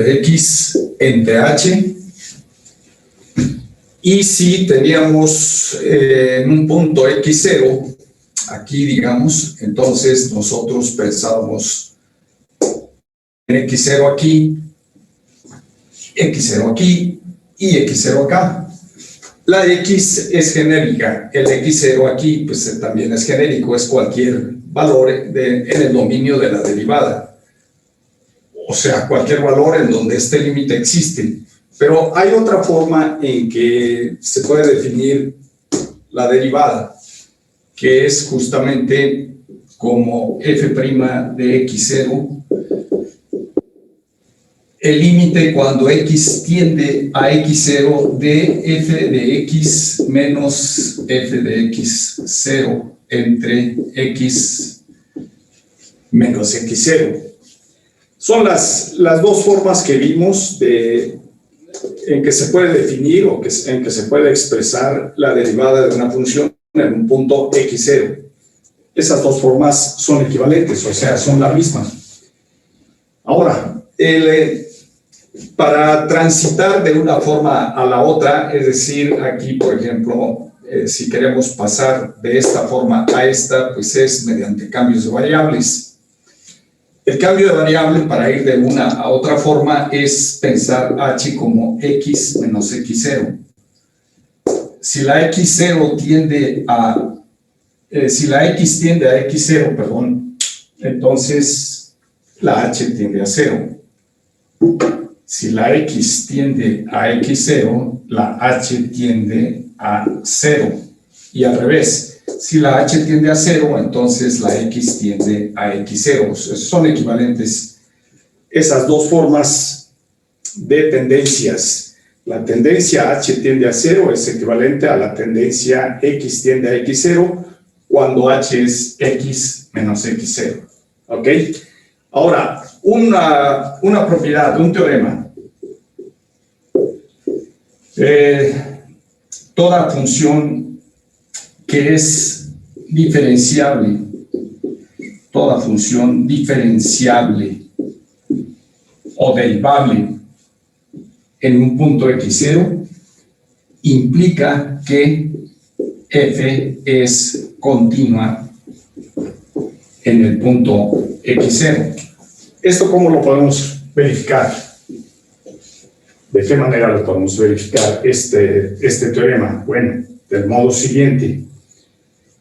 X entre H. Y si teníamos en un punto X0, aquí digamos, entonces nosotros pensábamos en X0 aquí, X0 aquí y X0 acá. La X es genérica, el X0 aquí pues también es genérico, es cualquier valor en el dominio de la derivada. O sea, cualquier valor en donde este límite existe. Pero hay otra forma en que se puede definir la derivada, que es justamente como f' de x0, el límite cuando x tiende a x0 de f de x menos f de x0 entre x menos x0. Son las dos formas que vimos en que se puede definir o en que se puede expresar la derivada de una función en un punto x0. Esas dos formas son equivalentes, o sea, son la misma. Ahora, para transitar de una forma a la otra, es decir, aquí, por ejemplo, si queremos pasar de esta forma a esta, pues es mediante cambios de variables. El cambio de variable para ir de una a otra forma es pensar h como x menos x0. Si la x0 tiende a... si la x tiende a x0, perdón, entonces la h tiende a 0. Si la x tiende a x0, la h tiende a 0. Y al revés. Si la h tiende a 0, entonces la x tiende a x0. Son equivalentes esas dos formas de tendencias. La tendencia h tiende a 0 es equivalente a la tendencia x tiende a x0 cuando h es x menos x0. ¿Ok? Ahora, una propiedad, un teorema. Toda función que es diferenciable, toda función diferenciable o derivable en un punto x0 implica que f es continua en el punto x0. ¿Esto cómo lo podemos verificar? ¿De qué manera lo podemos verificar este teorema? Bueno, del modo siguiente.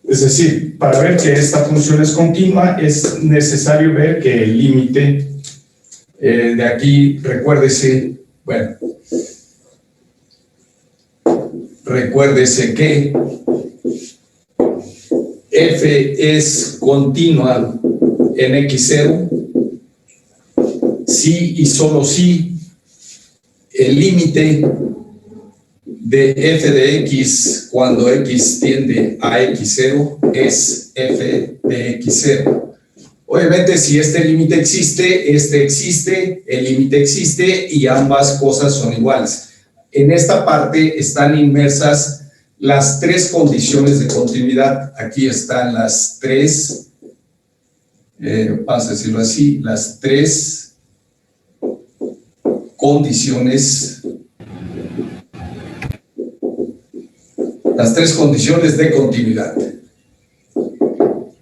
Es decir, para ver que esta función es continua, es necesario ver que el límite de aquí, recuérdese que f es continua en x0 si y solo si el límite de f de x cuando x tiende a x0 es f de x0. Obviamente, si este límite existe, este existe, el límite existe y ambas cosas son iguales. En esta parte están inmersas las tres condiciones de continuidad. Aquí están las tres, vamos a decirlo así, las tres condiciones. Las tres condiciones de continuidad.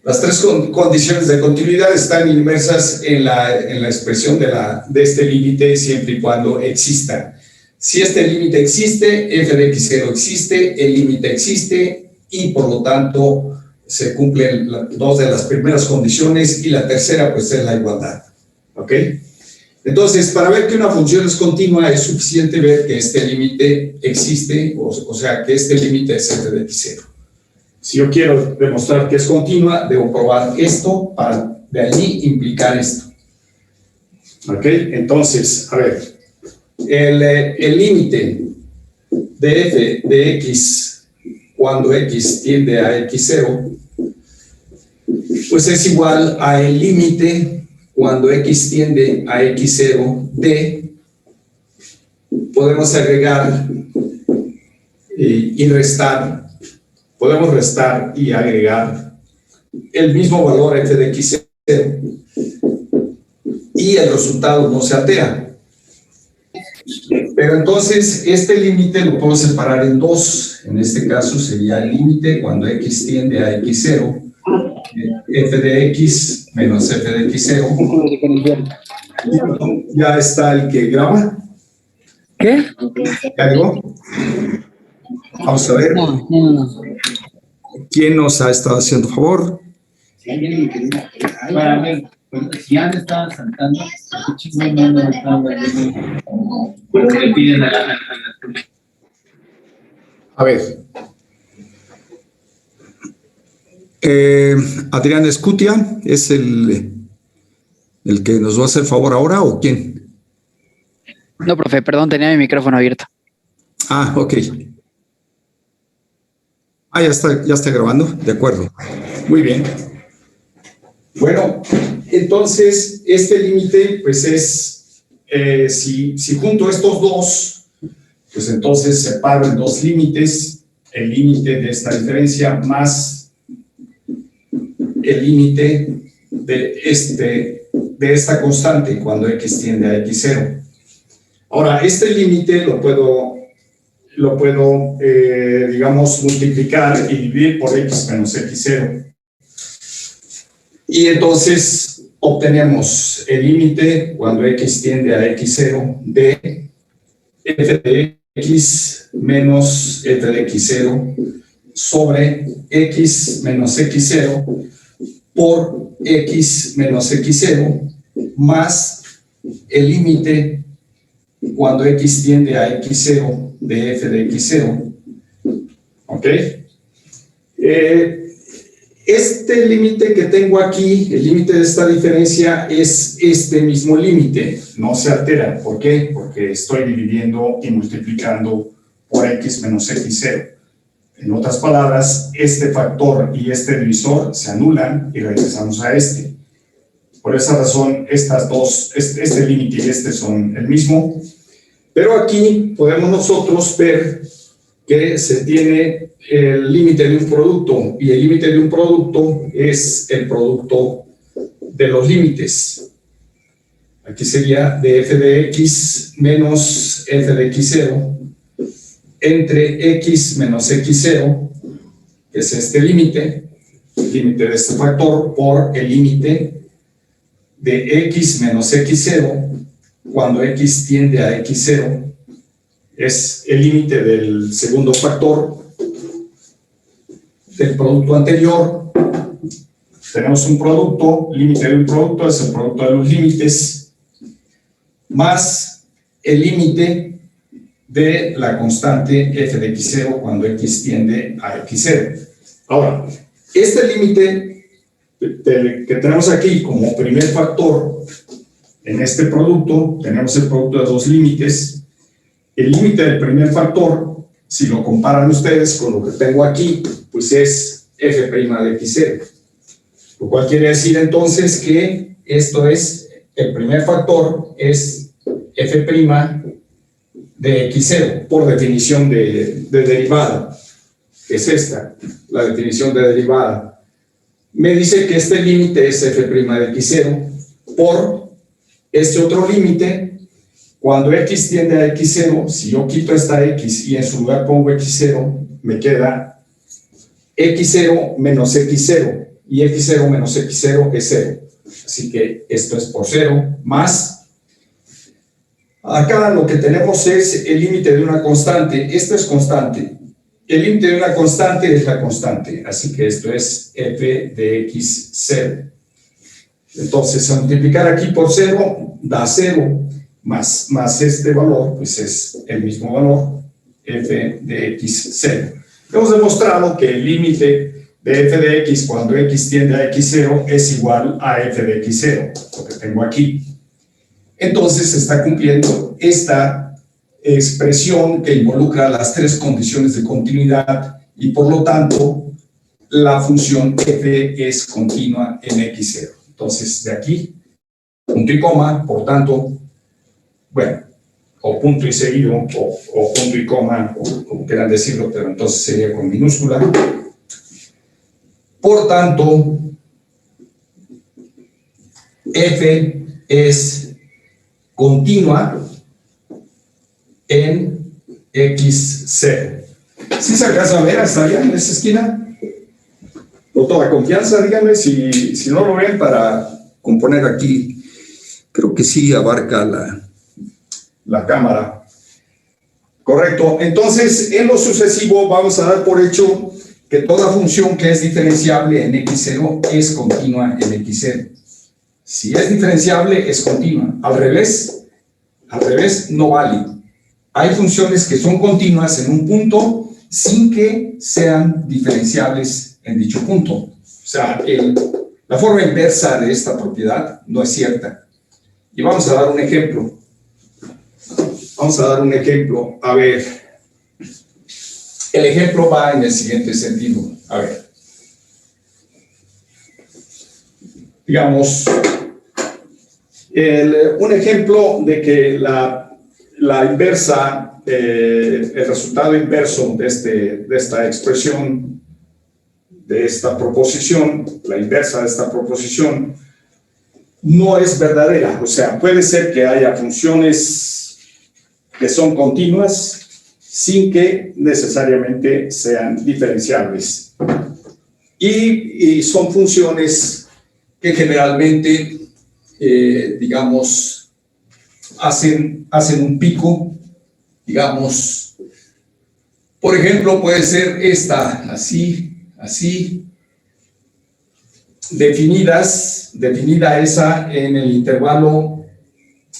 Las tres condiciones de continuidad están inmersas en la expresión de este límite siempre y cuando exista. Si este límite existe, f de x0 existe, el límite existe y por lo tanto se cumplen dos de las primeras condiciones y la tercera pues es la igualdad. ¿Ok? Entonces, para ver que una función es continua es suficiente ver que este límite existe, o sea, que este límite es f de x0. Si yo quiero demostrar que es continua, debo probar esto para de allí implicar esto. ¿Ok? Entonces, a ver, el límite de f de x cuando x tiende a x0, pues es igual a el límite cuando x tiende a x0 de, podemos agregar y restar, podemos restar y agregar el mismo valor f de x0 y el resultado no se altera. Pero entonces este límite lo puedo separar en dos. En este caso sería el límite cuando x tiende a x0, f de x menos f de x0. Ya está el que graba. ¿Qué? ¿Ya llegó? Vamos a ver. No. ¿Quién nos ha estado haciendo favor? Para ver, si ya le estaban saltando, ¿qué chingón no lo estaban viendo? Porque le piden a la... A ver. Adrián Escutia, ¿es el que nos va a hacer favor ahora o quién? No, profe, perdón, tenía mi micrófono abierto. Ah, ok. Ah, ya está grabando, de acuerdo. Muy bien. Bueno, entonces este límite, pues es, si junto estos dos, pues entonces separo en dos límites, el límite de esta diferencia más el límite de esta constante cuando x tiende a x0. Ahora, este límite lo puedo digamos, multiplicar y dividir por x menos x0. Y entonces obtenemos el límite cuando x tiende a x0 de f de x menos f de x0 sobre x menos x0 por x menos x0 más el límite cuando x tiende a x0 de f de x0. ¿Ok? Este límite que tengo aquí, el límite de esta diferencia, es este mismo límite, no se altera. ¿Por qué? Porque estoy dividiendo y multiplicando por x menos x0. En otras palabras, este factor y este divisor se anulan y regresamos a este. Por esa razón, estas dos, este límite y este son el mismo. Pero aquí podemos nosotros ver que se tiene el límite de un producto, y el límite de un producto es el producto de los límites. Aquí sería de f de x menos f de x0 entre x menos x0, que es este límite de este factor, por el límite de x menos x0 cuando x tiende a x0, es el límite del segundo factor del producto anterior. Tenemos un producto, límite de un producto es el producto de los límites, más el límite de la constante f de x0 cuando x tiende a x0. Ahora, este límite que tenemos aquí como primer factor en este producto, tenemos el producto de dos límites. El límite del primer factor, si lo comparan ustedes con lo que tengo aquí, pues es f' de x0. Lo cual quiere decir entonces que esto es, el primer factor es f' de x0, por definición de derivada, que es esta, la definición de derivada. Me dice que este límite es f' de x0 por este otro límite. Cuando x tiende a x0, si yo quito esta x y en su lugar pongo x0, me queda x0 menos x0, y x0 menos x0 es 0. Así que esto es por 0, más, acá lo que tenemos es el límite de una constante. Esto es constante. El límite de una constante es la constante, así que esto es f de x0. Entonces, al multiplicar aquí por 0, da 0. Más este valor, pues es el mismo valor, f de x0. Hemos demostrado que el límite de f de x cuando x tiende a x0 es igual a f de x0, lo que tengo aquí. Entonces se está cumpliendo esta expresión que involucra las tres condiciones de continuidad y por lo tanto la función f es continua en x0. Entonces de aquí, punto y coma, por tanto, bueno, o punto y seguido, o punto y coma, o como quieran decirlo, pero entonces sería con minúscula. Por tanto, f es continua en x0. ¿Sí se alcanza a ver hasta allá en esa esquina? Con toda confianza, díganme si no lo ven para componer aquí. Creo que sí abarca la cámara. Correcto. Entonces, en lo sucesivo vamos a dar por hecho que toda función que es diferenciable en x0 es continua en x0. Si es diferenciable, es continua. Al revés, no vale. Hay funciones que son continuas en un punto sin que sean diferenciables en dicho punto. O sea, la forma inversa de esta propiedad no es cierta. Y vamos a dar un ejemplo. A ver, el ejemplo va en el siguiente sentido. A ver, digamos, un ejemplo de que la inversa, el resultado inverso de esta expresión, de esta proposición, la inversa de esta proposición, no es verdadera. O sea, puede ser que haya funciones que son continuas sin que necesariamente sean diferenciables. Y son funciones que generalmente, digamos, hacen un pico, digamos, por ejemplo, puede ser esta, así, definida esa en el intervalo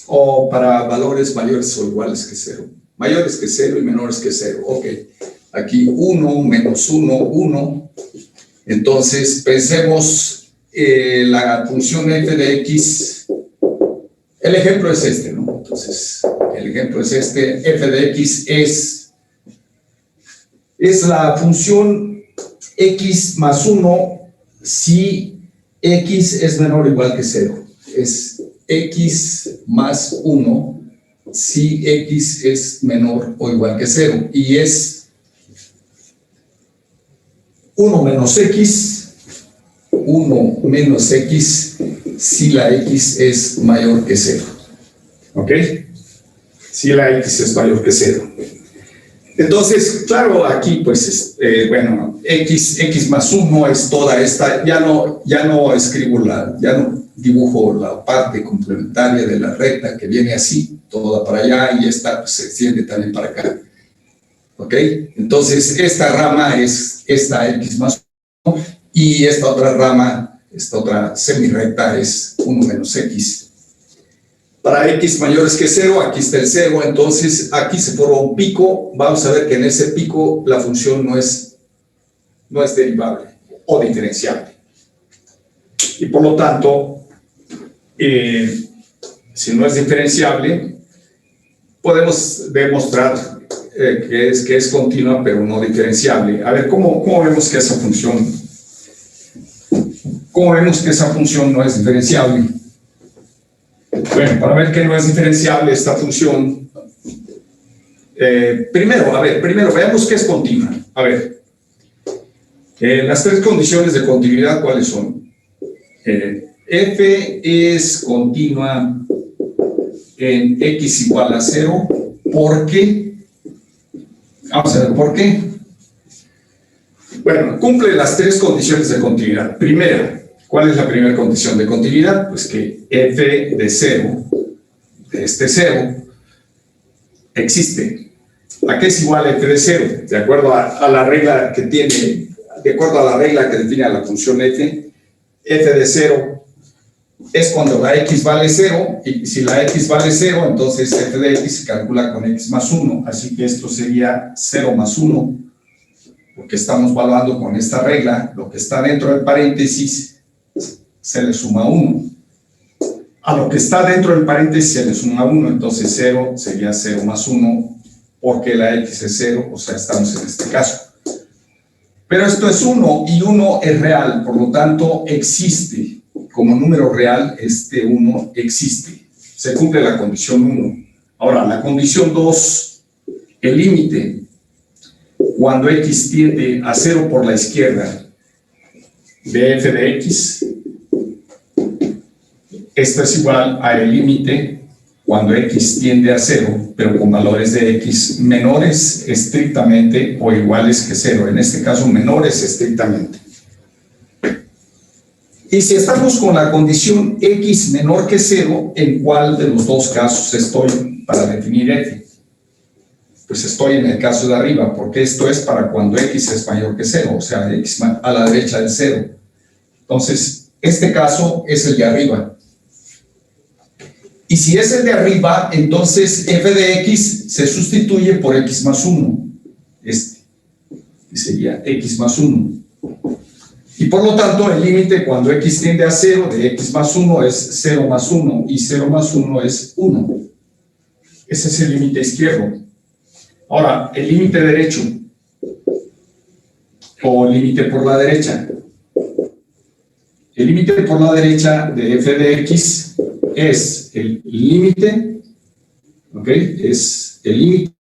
o para valores mayores o iguales que 0. Mayores que 0 y menores que 0. Ok. Aquí 1, menos 1, 1. Entonces, pensemos la función f de x. El ejemplo es este, ¿no? Entonces, el ejemplo es este. F de x es la función x más 1 si x es menor o igual que 0. Es x más 1 si x es menor o igual que 0. Y es 1 menos x si la x es mayor que 0. ¿Ok? Si la x es mayor que 0. Entonces, claro, aquí pues, bueno, x más 1 es toda esta, ya no escribo ya no dibujo la parte complementaria de la recta que viene así, toda para allá, y esta pues, se extiende también para acá. ¿Ok? Entonces, esta rama es esta x más 1, y esta otra rama, esta otra semirrecta es 1 menos x. Para x mayores que 0, aquí está el 0, entonces aquí se forma un pico. Vamos a ver que en ese pico la función no es derivable o diferenciable. Y por lo tanto, si no es diferenciable, podemos demostrar que es continua pero no diferenciable. A ver, ¿cómo vemos que esa función no es diferenciable? Bueno, para ver que no es diferenciable esta función, primero veamos que es continua. A ver, las tres condiciones de continuidad, ¿cuáles son? F es continua en x igual a 0 porque, vamos a ver por qué. Bueno, cumple las tres condiciones de continuidad. Primera, ¿cuál es la primera condición de continuidad? Pues que f de 0, de este 0, existe. ¿A qué es igual f de 0? De acuerdo a la regla que tiene, de acuerdo a la regla que define a la función f de 0 es cuando la x vale 0, y si la x vale 0, entonces f de x se calcula con x más 1, así que esto sería 0 más 1, porque estamos evaluando con esta regla, lo que está dentro del paréntesis se le suma 1. A lo que está dentro del paréntesis se le suma 1, entonces 0 sería 0 más 1, porque la x es 0, o sea, estamos en este caso. Pero esto es 1, y 1 es real, por lo tanto, existe. Como número real, este 1 existe. Se cumple la condición 1. Ahora, la condición 2, el límite, cuando x tiende a 0 por la izquierda, de f de x, esto es igual a el límite cuando x tiende a 0 pero con valores de x menores estrictamente o iguales que 0, en este caso menores estrictamente. Y si estamos con la condición x menor que 0, ¿en cuál de los dos casos estoy para definir f? Pues estoy en el caso de arriba, porque esto es para cuando x es mayor que 0, o sea, x a la derecha del 0. Entonces, este caso es el de arriba. Y si es el de arriba, entonces f de x se sustituye por x más 1. Este, que sería x más 1. Y por lo tanto, el límite cuando x tiende a 0 de x más 1 es 0 más 1, y 0 más 1 es 1. Ese es el límite izquierdo. Ahora, el límite derecho, o límite por la derecha. El límite por la derecha de f de x es el límite, ¿ok? Es el límite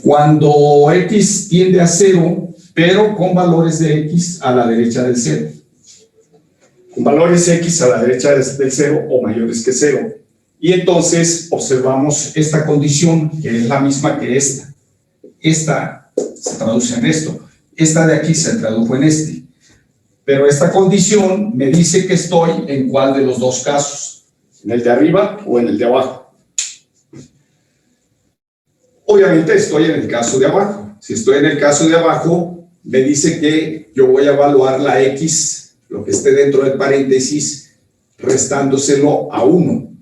cuando x tiende a 0, pero con valores de x a la derecha del 0. Con valores x a la derecha del 0 o mayores que 0. Y entonces observamos esta condición, que es la misma que esta. Esta se traduce en esto. Esta de aquí se tradujo en este. Pero esta condición me dice que estoy en cuál de los dos casos. ¿En el de arriba o en el de abajo? Obviamente estoy en el caso de abajo. Si estoy en el caso de abajo, me dice que yo voy a evaluar la x, lo que esté dentro del paréntesis, restándoselo a 1.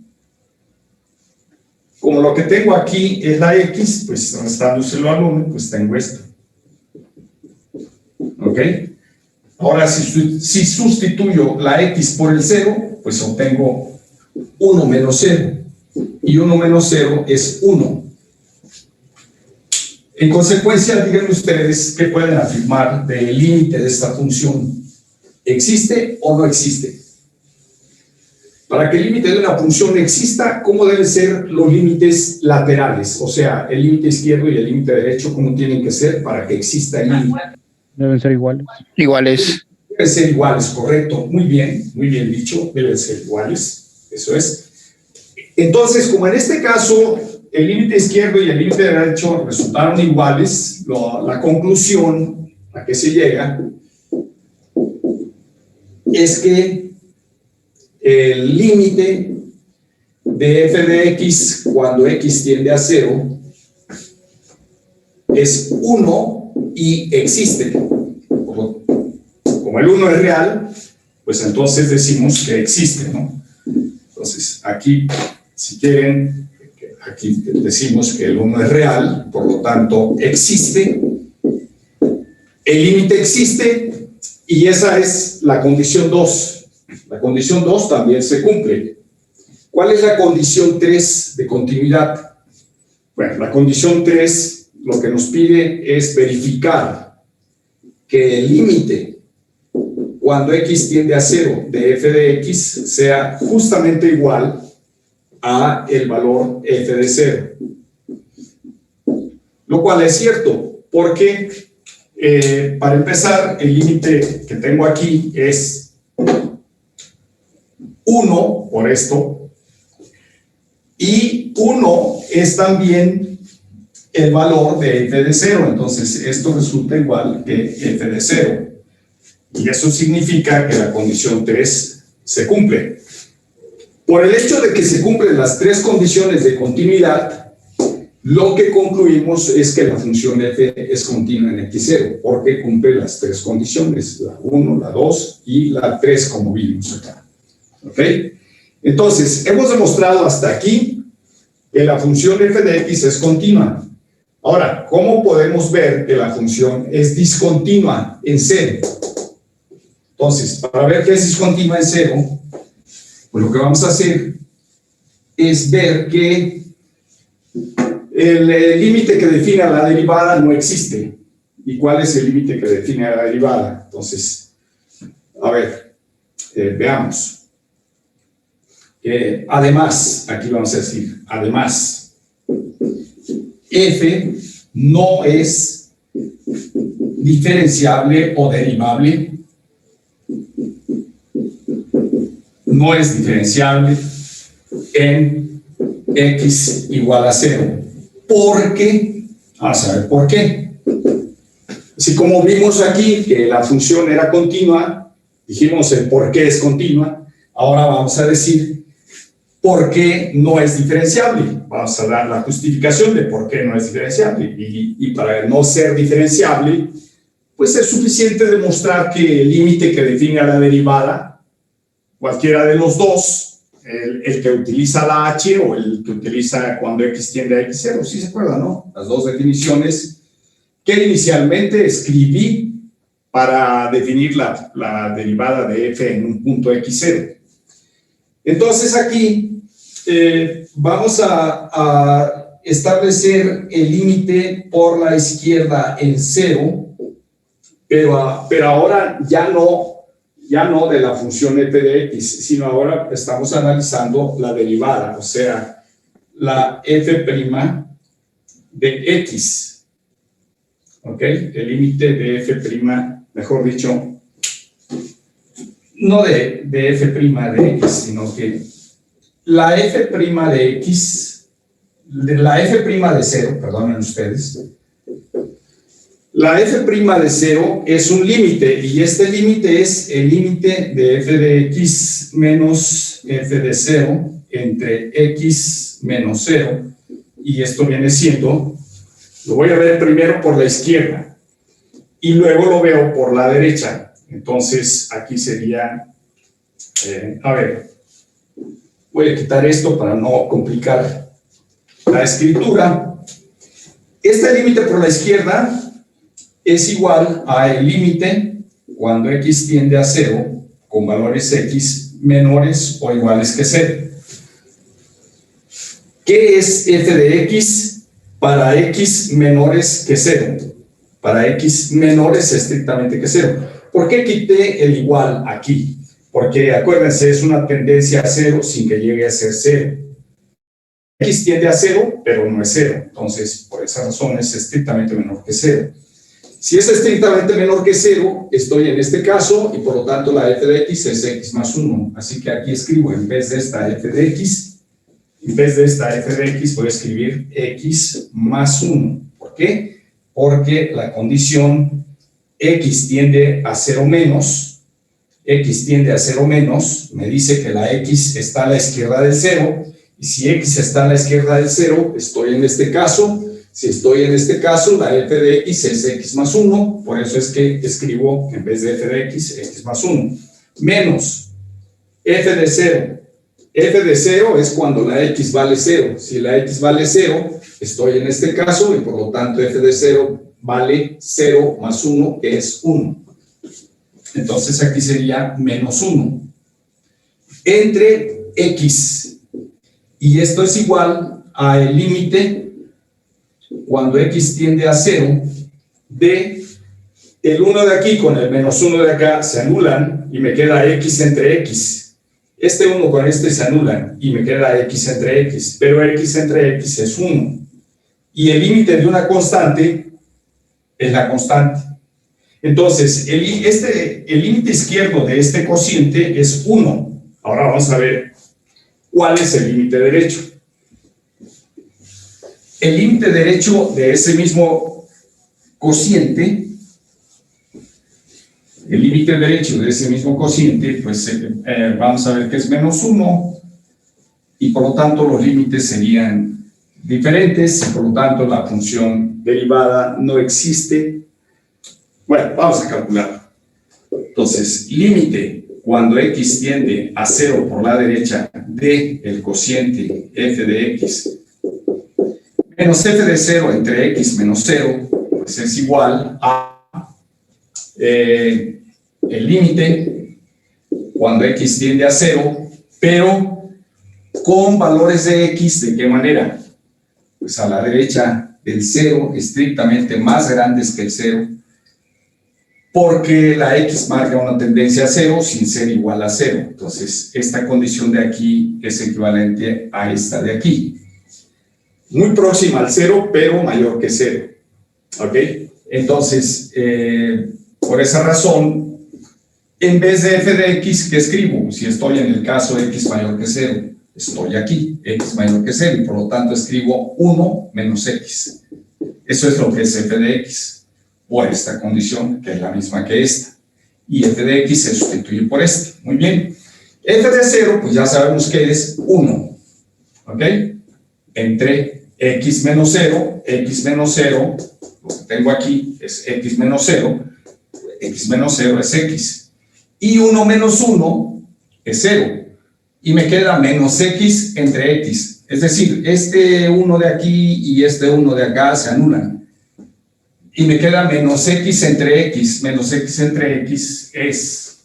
Como lo que tengo aquí es la x, pues restándoselo al 1, pues tengo esto. ¿Ok? Ahora, si sustituyo la x por el 0, pues obtengo 1 menos 0. Y 1 menos 0 es 1. En consecuencia, díganme ustedes qué pueden afirmar del límite de esta función. ¿Existe o no existe? Para que el límite de una función exista, ¿cómo deben ser los límites laterales? O sea, el límite izquierdo y el límite derecho, ¿cómo tienen que ser para que exista el límite? Deben ser iguales. Iguales. Deben ser iguales, correcto. Muy bien dicho, deben ser iguales. Eso es. Entonces, como en este caso, el límite izquierdo y el límite derecho resultaron iguales, la conclusión a que se llega es que el límite de f de x cuando x tiende a 0 es 1 y existe. Como el 1 es real, pues entonces decimos que existe, ¿no? Entonces, aquí, si quieren, aquí decimos que el 1 es real, por lo tanto, existe. El límite existe y esa es la condición 2. La condición 2 también se cumple. ¿Cuál es la condición 3 de continuidad? Bueno, la condición 3 lo que nos pide es verificar que el límite cuando x tiende a 0 de f de x sea justamente igual a el valor f de 0. Lo cual es cierto, porque para empezar, el límite que tengo aquí es 1 por esto, y 1 es también el valor de f de 0, entonces esto resulta igual que f de 0, y eso significa que la condición 3 se cumple. Por el hecho de que se cumplen las tres condiciones de continuidad, lo que concluimos es que la función f es continua en x0, porque cumple las tres condiciones, la 1, la 2 y la 3, como vimos acá. ¿Ok? Entonces, hemos demostrado hasta aquí que la función f de x es continua. Ahora, ¿cómo podemos ver que la función es discontinua en 0? Entonces, para ver que es discontinua en 0, pues lo que vamos a hacer es ver que el límite que define a la derivada no existe. ¿Y cuál es el límite que define a la derivada? Entonces, a ver, veamos. Además, aquí vamos a decir, además, f no es diferenciable o derivable, no es diferenciable en x igual a 0. ¿Por qué? Vamos a ver por qué. Si como vimos aquí que la función era continua, dijimos el por qué es continua, ahora vamos a decir por qué no es diferenciable. Vamos a dar la justificación de por qué no es diferenciable. Y para no ser diferenciable, pues es suficiente demostrar que el límite que define a la derivada, cualquiera de los dos, el que utiliza la h o el que utiliza cuando x tiende a x0, ¿sí se acuerdan, no? Las dos definiciones que inicialmente escribí para definir la derivada de f en un punto x0. Entonces aquí vamos a establecer el límite por la izquierda en 0, pero ahora ya no de la función f de x, sino ahora estamos analizando la derivada, o sea, la f' de x. ¿Ok? El límite de f', mejor dicho, no de f' de x, sino que la f' de x, la f' de 0, perdonen ustedes, la f' de 0 es un límite, y este límite es el límite de f de x menos f de 0 entre x menos 0, y esto viene siendo, lo voy a ver primero por la izquierda, y luego lo veo por la derecha. Entonces, aquí sería, a ver, voy a quitar esto para no complicar la escritura. Este límite por la izquierda es igual al límite cuando x tiende a 0 con valores x menores o iguales que 0. ¿Qué es f de x para x menores que 0? Para x menores estrictamente que 0. ¿Por qué quité el igual aquí? Porque acuérdense, es una tendencia a 0 sin que llegue a ser 0. X tiende a 0, pero no es 0. Entonces, por esa razón es estrictamente menor que 0. Si es estrictamente menor que 0, estoy en este caso, y por lo tanto la f de x es x más 1. Así que aquí escribo, en vez de esta f de x, voy a escribir x más 1. ¿Por qué? Porque la condición x tiende a 0 menos, me dice que la x está a la izquierda del 0, y si x está a la izquierda del 0, estoy en este caso. Si estoy en este caso, la f de x es x más 1, por eso es que escribo, en vez de f de x más 1, menos f de 0. F de 0 es cuando la x vale 0. Si la x vale 0, estoy en este caso, y por lo tanto f de 0 vale 0 más 1, que es 1. Entonces aquí sería menos 1. Entre x, y esto es igual al límite cuando x tiende a 0, de el 1 de aquí con el menos 1 de acá se anulan, y me queda x entre x. Este 1 con este se anulan, y me queda x entre x, pero x entre x es 1. Y el límite de una constante es la constante. Entonces, el límite izquierdo de este cociente es 1. Ahora vamos a ver cuál es el límite derecho. El límite derecho de ese mismo cociente, pues vamos a ver que es menos 1, y por lo tanto los límites serían diferentes, y por lo tanto la función derivada no existe. Bueno, vamos a calcularlo. Entonces, límite cuando x tiende a 0 por la derecha de el cociente f de x menos f de 0 entre x menos 0, pues es igual a el límite cuando x tiende a 0, pero con valores de x, ¿de qué manera? Pues a la derecha del 0, estrictamente más grandes que el 0, porque la x marca una tendencia a 0 sin ser igual a 0. Entonces, esta condición de aquí es equivalente a esta de aquí. Muy próxima al 0, pero mayor que 0. ¿Ok? Entonces, por esa razón, en vez de f de x, ¿qué escribo? Si estoy en el caso x mayor que 0. estoy aquí, x mayor que 0, y por lo tanto escribo 1 menos x. Eso es lo que es f de x, por esta condición, que es la misma que esta. Y f de x se sustituye por este. Muy bien. F de 0, pues ya sabemos que es 1. ¿Ok? Entre x menos 0, lo que tengo aquí es x menos 0 es x. Y 1 menos 1 es 0. Y me queda menos x entre x. Es decir, este 1 de aquí y este 1 de acá se anulan. Y me queda menos x entre x. Menos x entre x es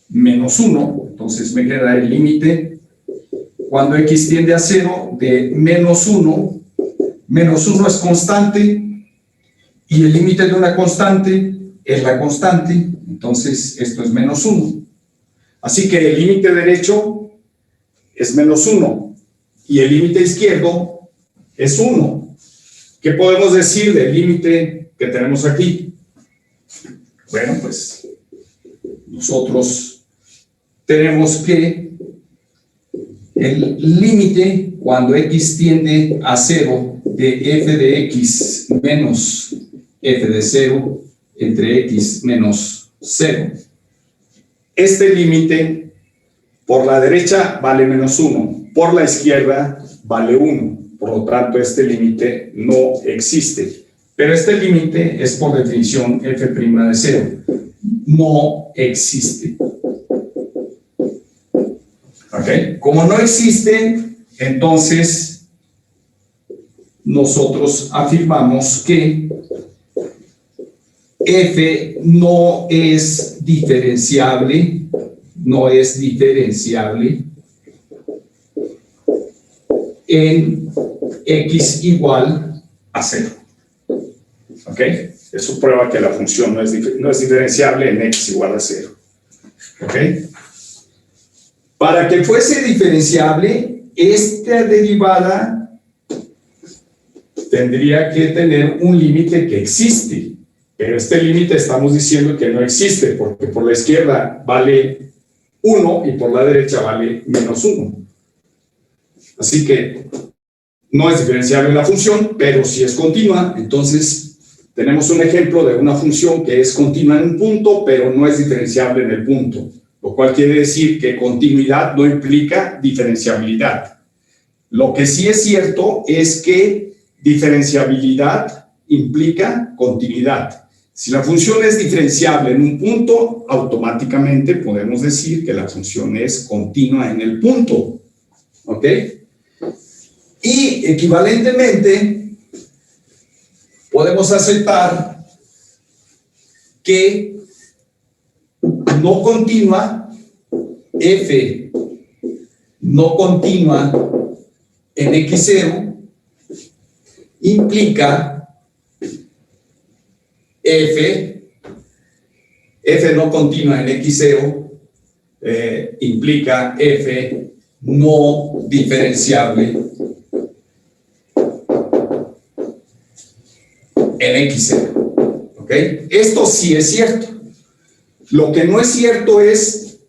menos 1. Entonces me queda el límite cuando x tiende a 0 de menos 1. Menos 1 es constante. Y el límite de una constante es la constante. Entonces esto es menos 1. Así que el límite derecho es menos 1 y el límite izquierdo es 1. ¿Qué podemos decir del límite que tenemos aquí? Bueno, pues nosotros tenemos que el límite cuando x tiende a 0 de f de x menos f de 0 entre x menos 0. Este límite por la derecha vale menos 1, por la izquierda vale 1. Por lo tanto, este límite no existe. Pero este límite es por definición f' de 0. No existe. ¿Ok? Como no existe, entonces nosotros afirmamos que f no es diferenciable, en x igual a 0. ¿Ok? Eso prueba que la función no es diferenciable en x igual a 0. ¿Ok? Para que fuese diferenciable, esta derivada tendría que tener un límite que existe. Pero este límite estamos diciendo que no existe, porque por la izquierda vale 1 y por la derecha vale menos 1. Así que no es diferenciable la función, pero si es continua, entonces tenemos un ejemplo de una función que es continua en un punto, pero no es diferenciable en el punto. Lo cual quiere decir que continuidad no implica diferenciabilidad. Lo que sí es cierto es que diferenciabilidad implica continuidad. Si la función es diferenciable en un punto, automáticamente podemos decir que la función es continua en el punto. ¿Ok? Y equivalentemente, podemos aceptar que no continua, f no continua en x0, implica f no continua en x0 implica f no diferenciable en x0. ¿Ok? Esto sí es cierto. Lo que no es cierto es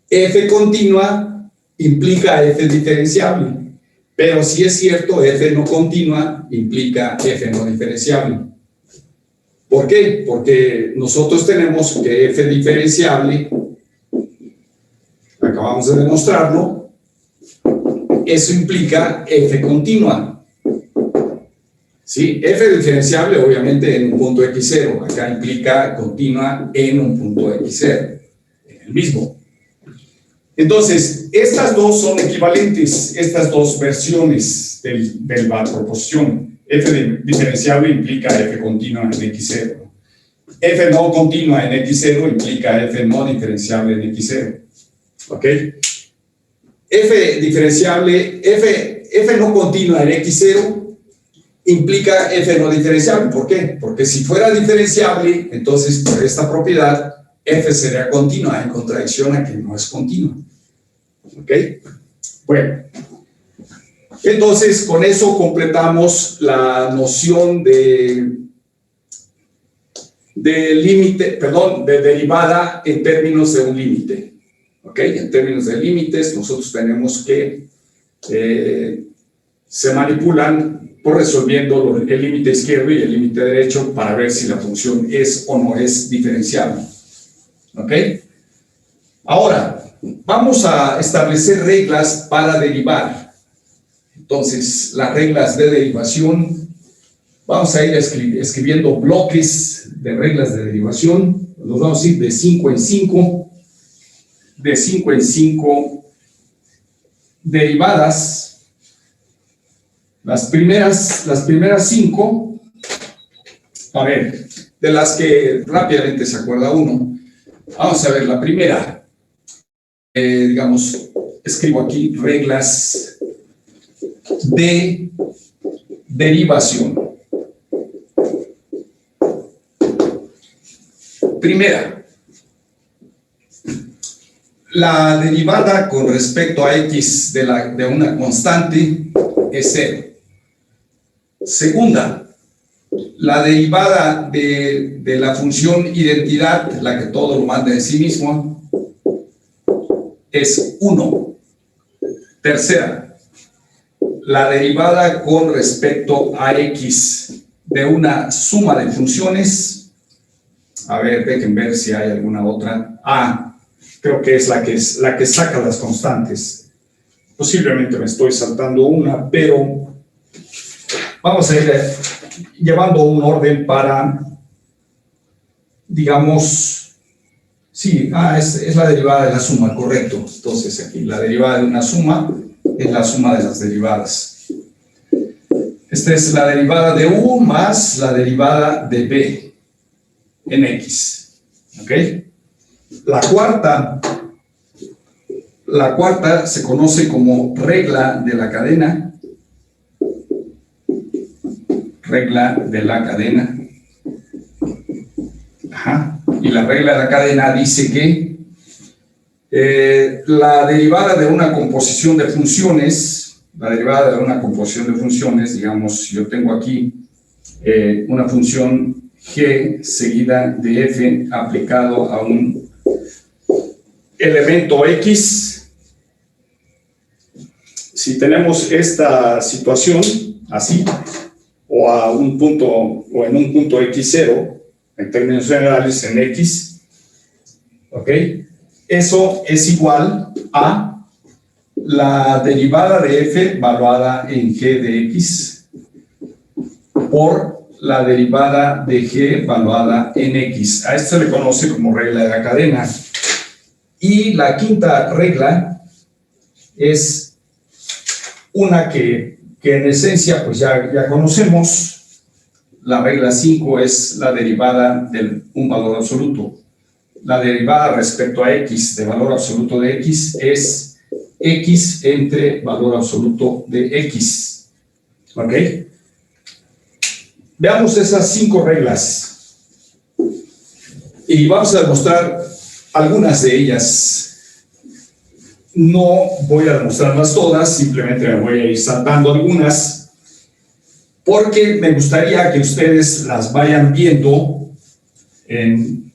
f continua implica f diferenciable. Pero sí es cierto, f no continua implica f no diferenciable. ¿Por qué? Porque nosotros tenemos que f diferenciable, acabamos de demostrarlo, eso implica f continua. ¿Sí? F diferenciable obviamente en un punto x0, acá implica continua en un punto x0, en el mismo. Entonces, estas dos son equivalentes, estas dos versiones de la proposición. F diferenciable implica f continua en x0. F no continua en x0 implica f no diferenciable en x0. ¿Ok? F diferenciable, f no continua en x0 implica f no diferenciable. ¿Por qué? Porque si fuera diferenciable, entonces por esta propiedad, f sería continua en contradicción a que no es continua. ¿Ok? Bueno. Entonces, con eso completamos la noción de límite, perdón, de derivada en términos de un límite. ¿Ok? En términos de límites, nosotros tenemos que se manipulan por resolviendo el límite izquierdo y el límite derecho para ver si la función es o no es diferenciable. ¿Ok? Ahora, vamos a establecer reglas para derivar. Entonces, las reglas de derivación, vamos a ir escribiendo bloques de reglas de derivación. Los vamos a ir de 5 en 5. De 5 en 5 derivadas. Las primeras 5, a ver, de las que rápidamente se acuerda uno. Vamos a ver la primera. Digamos, escribo aquí reglas de derivación. Primera. La derivada con respecto a x de una constante es 0. Segunda, la derivada de la función identidad, la que todo lo manda en sí mismo, es 1. Tercera, la derivada con respecto a x de una suma de funciones, a ver, dejen ver si hay alguna otra. Creo que es la que saca las constantes. Posiblemente me estoy saltando una, pero vamos a ir llevando un orden para, digamos, sí, es la derivada de la suma, correcto. Entonces aquí la derivada de una suma es la suma de las derivadas. Esta es la derivada de u más la derivada de b en x. ¿Ok? La cuarta se conoce como regla de la cadena. Regla de la cadena. Y la regla de la cadena dice que la derivada de una composición de funciones, digamos, yo tengo aquí una función g seguida de f aplicado a un elemento x. Si tenemos esta situación así, o a un punto, o en un punto x0, en términos generales en x, ¿ok? Eso es igual a la derivada de f valuada en g de x por la derivada de g valuada en x. A esto se le conoce como regla de la cadena. Y la quinta regla es una que en esencia pues ya conocemos. La regla 5 es la derivada de un valor absoluto. La derivada respecto a x de valor absoluto de x es x entre valor absoluto de x. ¿Ok? Veamos esas 5 reglas. Y vamos a demostrar algunas de ellas. No voy a demostrarlas todas, simplemente me voy a ir saltando algunas, porque me gustaría que ustedes las vayan viendo en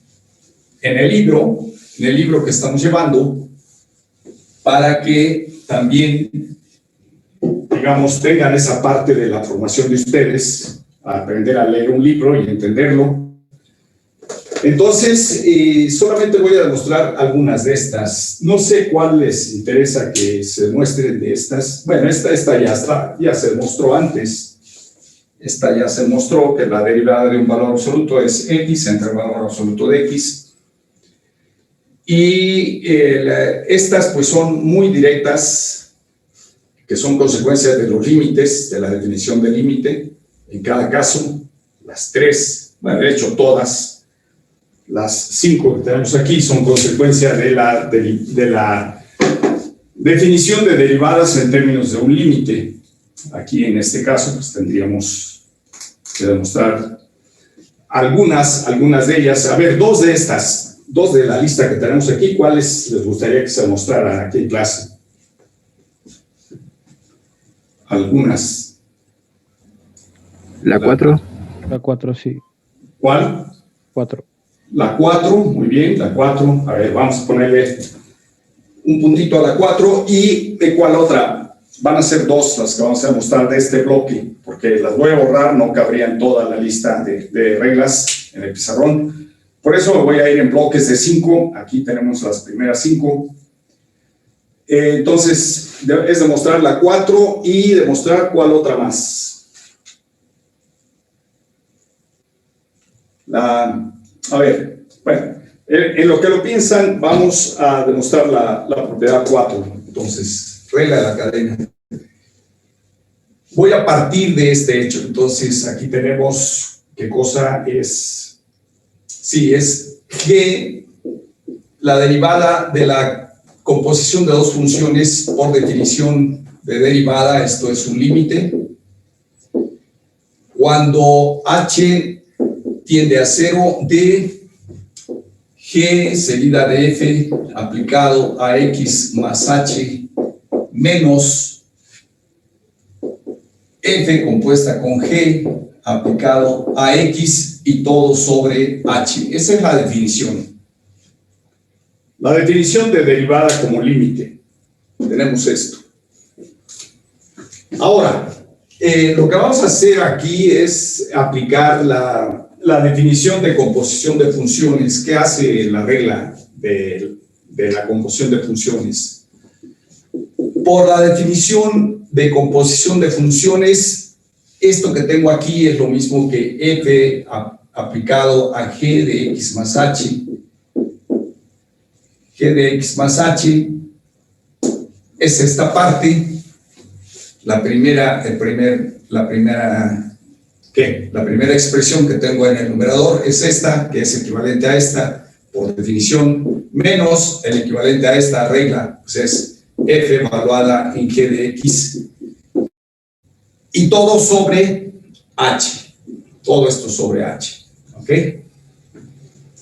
el libro que estamos llevando, para que también, digamos, tengan esa parte de la formación de ustedes, a aprender a leer un libro y entenderlo. Entonces, solamente voy a demostrar algunas de estas. No sé cuál les interesa que se muestren de estas. Bueno, esta ya se mostró antes. Esta ya se mostró que la derivada de un valor absoluto es x entre el valor absoluto de x. Y estas pues son muy directas, que son consecuencias de los límites, de la definición del límite. En cada caso, las 3, bueno, de hecho todas, las 5 que tenemos aquí son consecuencia de la definición de derivadas en términos de un límite. Aquí en este caso pues tendríamos que demostrar algunas de ellas. A ver, dos de la lista que tenemos aquí, ¿cuáles les gustaría que se demostraran aquí en clase? Algunas. La 4. La 4, sí. ¿Cuál? 4. La 4, muy bien, la 4. A ver, vamos a ponerle un puntito a la 4. ¿Y de cuál otra? van a ser dos las que vamos a mostrar de este bloque, porque las voy a borrar, no cabrían toda la lista de reglas en el pizarrón. Por eso me voy a ir en bloques de 5. Aquí tenemos las primeras 5. Entonces, es demostrar la 4 y demostrar cuál otra más. A ver, bueno, en lo que lo piensan, vamos a demostrar la propiedad 4. Entonces, regla de la cadena. Voy a partir de este hecho. Entonces, aquí tenemos, ¿qué cosa es? Sí, es G, la derivada de la composición de dos funciones por definición de derivada, esto es un límite. Cuando H tiende a 0 de G seguida de F aplicado a X más H menos F compuesta con G aplicado a X y todo sobre H. Esa es la definición. La definición de derivada como límite. Tenemos esto. Ahora, lo que vamos a hacer aquí es aplicar la definición de composición de funciones. ¿Qué hace la regla de la composición de funciones? Por la definición de composición de funciones, esto que tengo aquí es lo mismo que F aplicado a G de X más H. G de X más H es esta parte, la primera expresión que tengo en el numerador es esta, que es equivalente a esta, por definición, menos el equivalente a esta regla, pues es F evaluada en G de X, y todo sobre H, todo esto sobre H, ¿ok?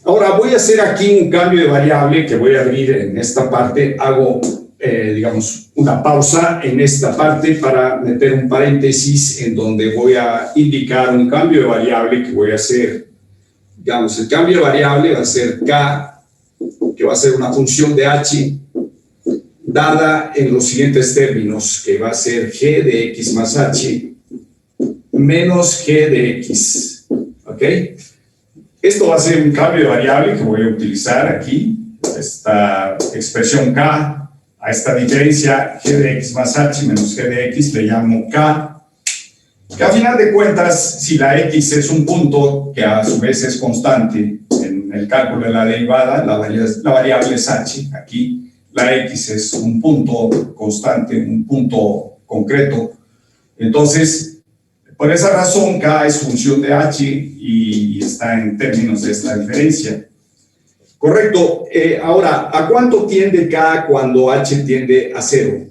Ahora voy a hacer aquí un cambio de variable que voy a abrir en esta parte, hago, digamos, una pausa en esta parte para meter un paréntesis en donde voy a indicar un cambio de variable que voy a hacer. Digamos, el cambio de variable va a ser K, que va a ser una función de H, dada en los siguientes términos, que va a ser G de X más H menos G de X, ¿ok? Esto va a ser un cambio de variable que voy a utilizar aquí, esta expresión K, a esta diferencia G de X más H menos G de X le llamo K, que a final de cuentas, si la X es un punto, que a su vez es constante en el cálculo de la derivada, la variable es H, aquí la X es un punto constante, un punto concreto, entonces, por esa razón, K es función de H y está en términos de esta diferencia. Correcto. Ahora, ¿a cuánto tiende K cuando H tiende a 0?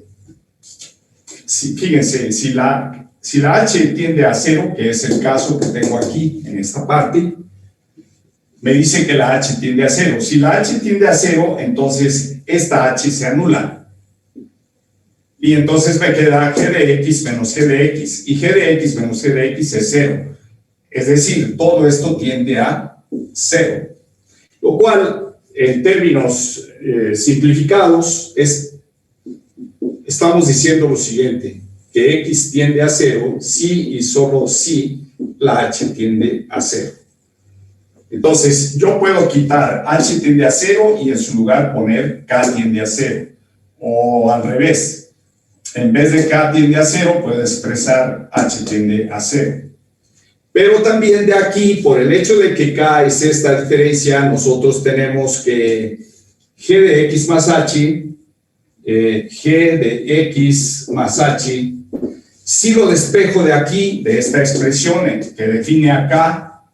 Fíjense, si la H tiende a 0, que es el caso que tengo aquí en esta parte, me dice que la H tiende a 0. Si la H tiende a 0, entonces esta H se anula. Y entonces me queda G de X menos G de X. Y G de X menos G de X es 0. Es decir, todo esto tiende a 0. Lo cual, en términos simplificados, estamos diciendo lo siguiente, que X tiende a 0 si y solo si la H tiende a 0. Entonces, yo puedo quitar H tiende a 0 y en su lugar poner K tiende a 0. O al revés. En vez de K tiende a 0, puedo expresar H tiende a 0. Pero también de aquí, por el hecho de que K es esta diferencia, nosotros tenemos que G de X más H, G de X más H, si lo despejo de aquí, de esta expresión que define a K,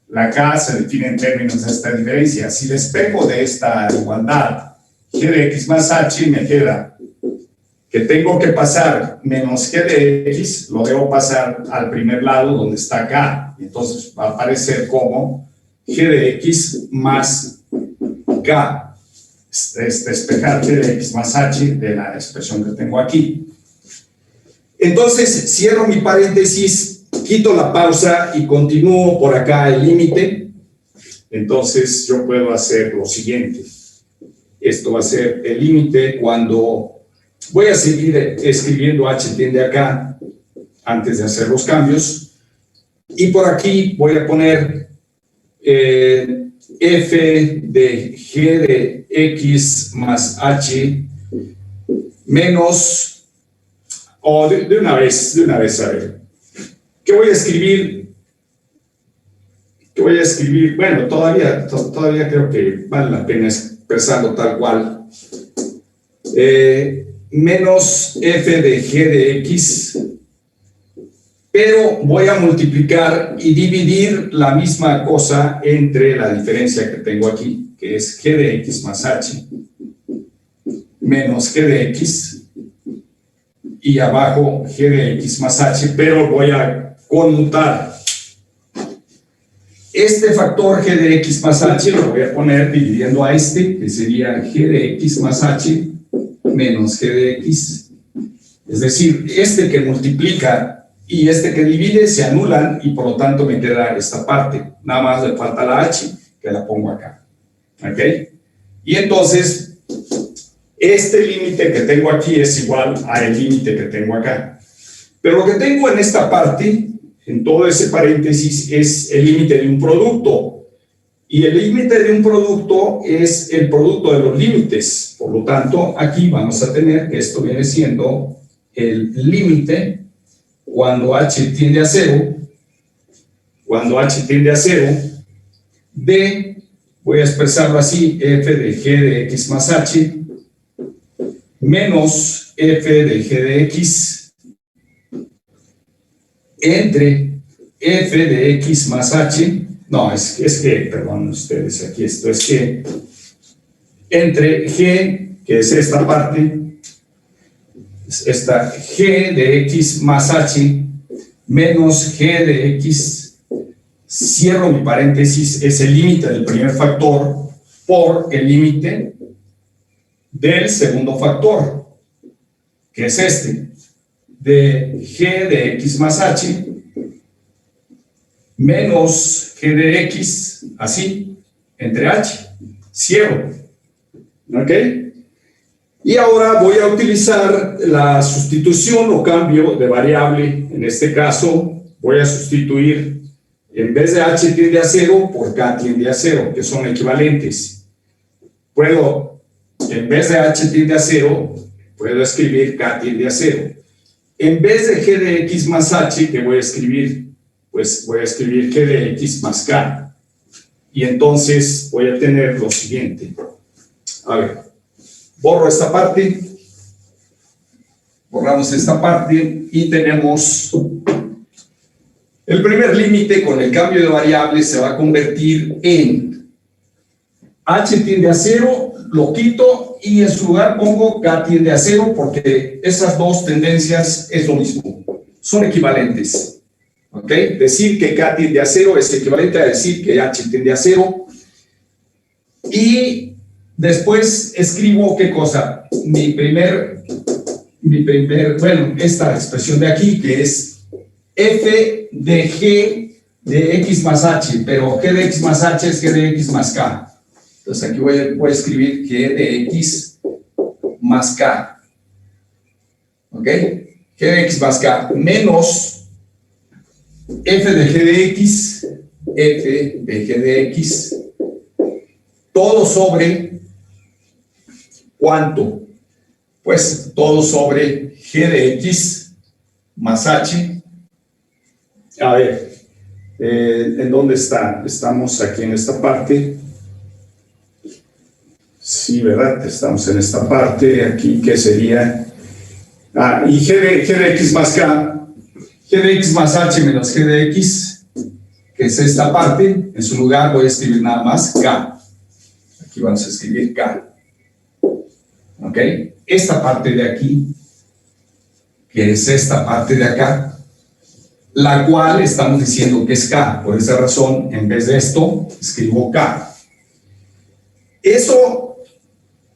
la K se define en términos de esta diferencia. Si despejo de esta igualdad, G de X más H, me queda que tengo que pasar menos G de X, lo debo pasar al primer lado donde está K. Entonces va a aparecer como G de X más K. Es despejar G de X más H de la expresión que tengo aquí. Entonces cierro mi paréntesis, quito la pausa y continúo por acá el límite. Entonces yo puedo hacer lo siguiente. Esto va a ser el límite cuando Voy a seguir escribiendo h tiende acá antes de hacer los cambios. Y por aquí voy a poner f de g de x más h menos, o de una vez, a ver. ¿Qué voy a escribir? Bueno, todavía creo que vale la pena expresarlo tal cual. Menos f de g de x, pero voy a multiplicar y dividir la misma cosa entre la diferencia que tengo aquí, que es g de x más h, menos g de x, y abajo g de x más h, pero voy a conmutar. Este factor g de x más h lo voy a poner dividiendo a este, que sería g de x más h menos g de x. Es decir, este que multiplica y este que divide se anulan y por lo tanto me queda esta parte. Nada más le falta la h, que la pongo acá. ¿Ok? Y entonces, este límite que tengo aquí es igual al límite que tengo acá. Pero lo que tengo en esta parte, en todo ese paréntesis, es el límite de un producto. Y el límite de un producto es el producto de los límites. Por lo tanto, aquí vamos a tener que esto viene siendo el límite cuando h tiende a 0, de, voy a expresarlo así, f de g de x más h, menos f de g de x, entre f de x más h, no, es que, perdón ustedes, aquí esto es que, entre g, que es esta parte, esta g de x más h, menos g de x, cierro mi paréntesis, es el límite del primer factor por el límite del segundo factor, que es este, de g de x más h, menos g de x, así, entre h, cierro, ¿ok? Y ahora voy a utilizar la sustitución o cambio de variable. En este caso, voy a sustituir, en vez de h tiende a 0, por k tiende a 0, que son equivalentes. Puedo, en vez de h tiende a 0, puedo escribir k tiende a 0. En vez de g de x más h, ¿qué voy a escribir? Pues voy a escribir g de x más k. Y entonces voy a tener lo siguiente. A ver. Borro esta parte, borramos esta parte y tenemos el primer límite con el cambio de variable se va a convertir en h tiende a 0, lo quito y en su lugar pongo k tiende a 0 porque esas dos tendencias es lo mismo, son equivalentes. ¿Ok? Decir que k tiende a 0 es equivalente a decir que h tiende a 0 y después escribo, ¿qué cosa? Bueno, esta expresión de aquí, que es f de g de x más h, pero g de x más h es g de x más k. Entonces aquí voy a escribir g de x más k. ¿Ok? G de x más k menos f de g de x, todo sobre... ¿Cuánto? Pues todo sobre g de x más h. A ver, ¿en dónde está? Estamos aquí en esta parte. Sí, ¿verdad? Estamos en esta parte. Aquí, ¿qué sería? Y g de x más k. G de x más h menos g de x, que es esta parte. En su lugar voy a escribir nada más k. Aquí vamos a escribir k. ¿Ok? Esta parte de aquí, que es esta parte de acá, la cual estamos diciendo que es k. Por esa razón, en vez de esto, escribo k. Eso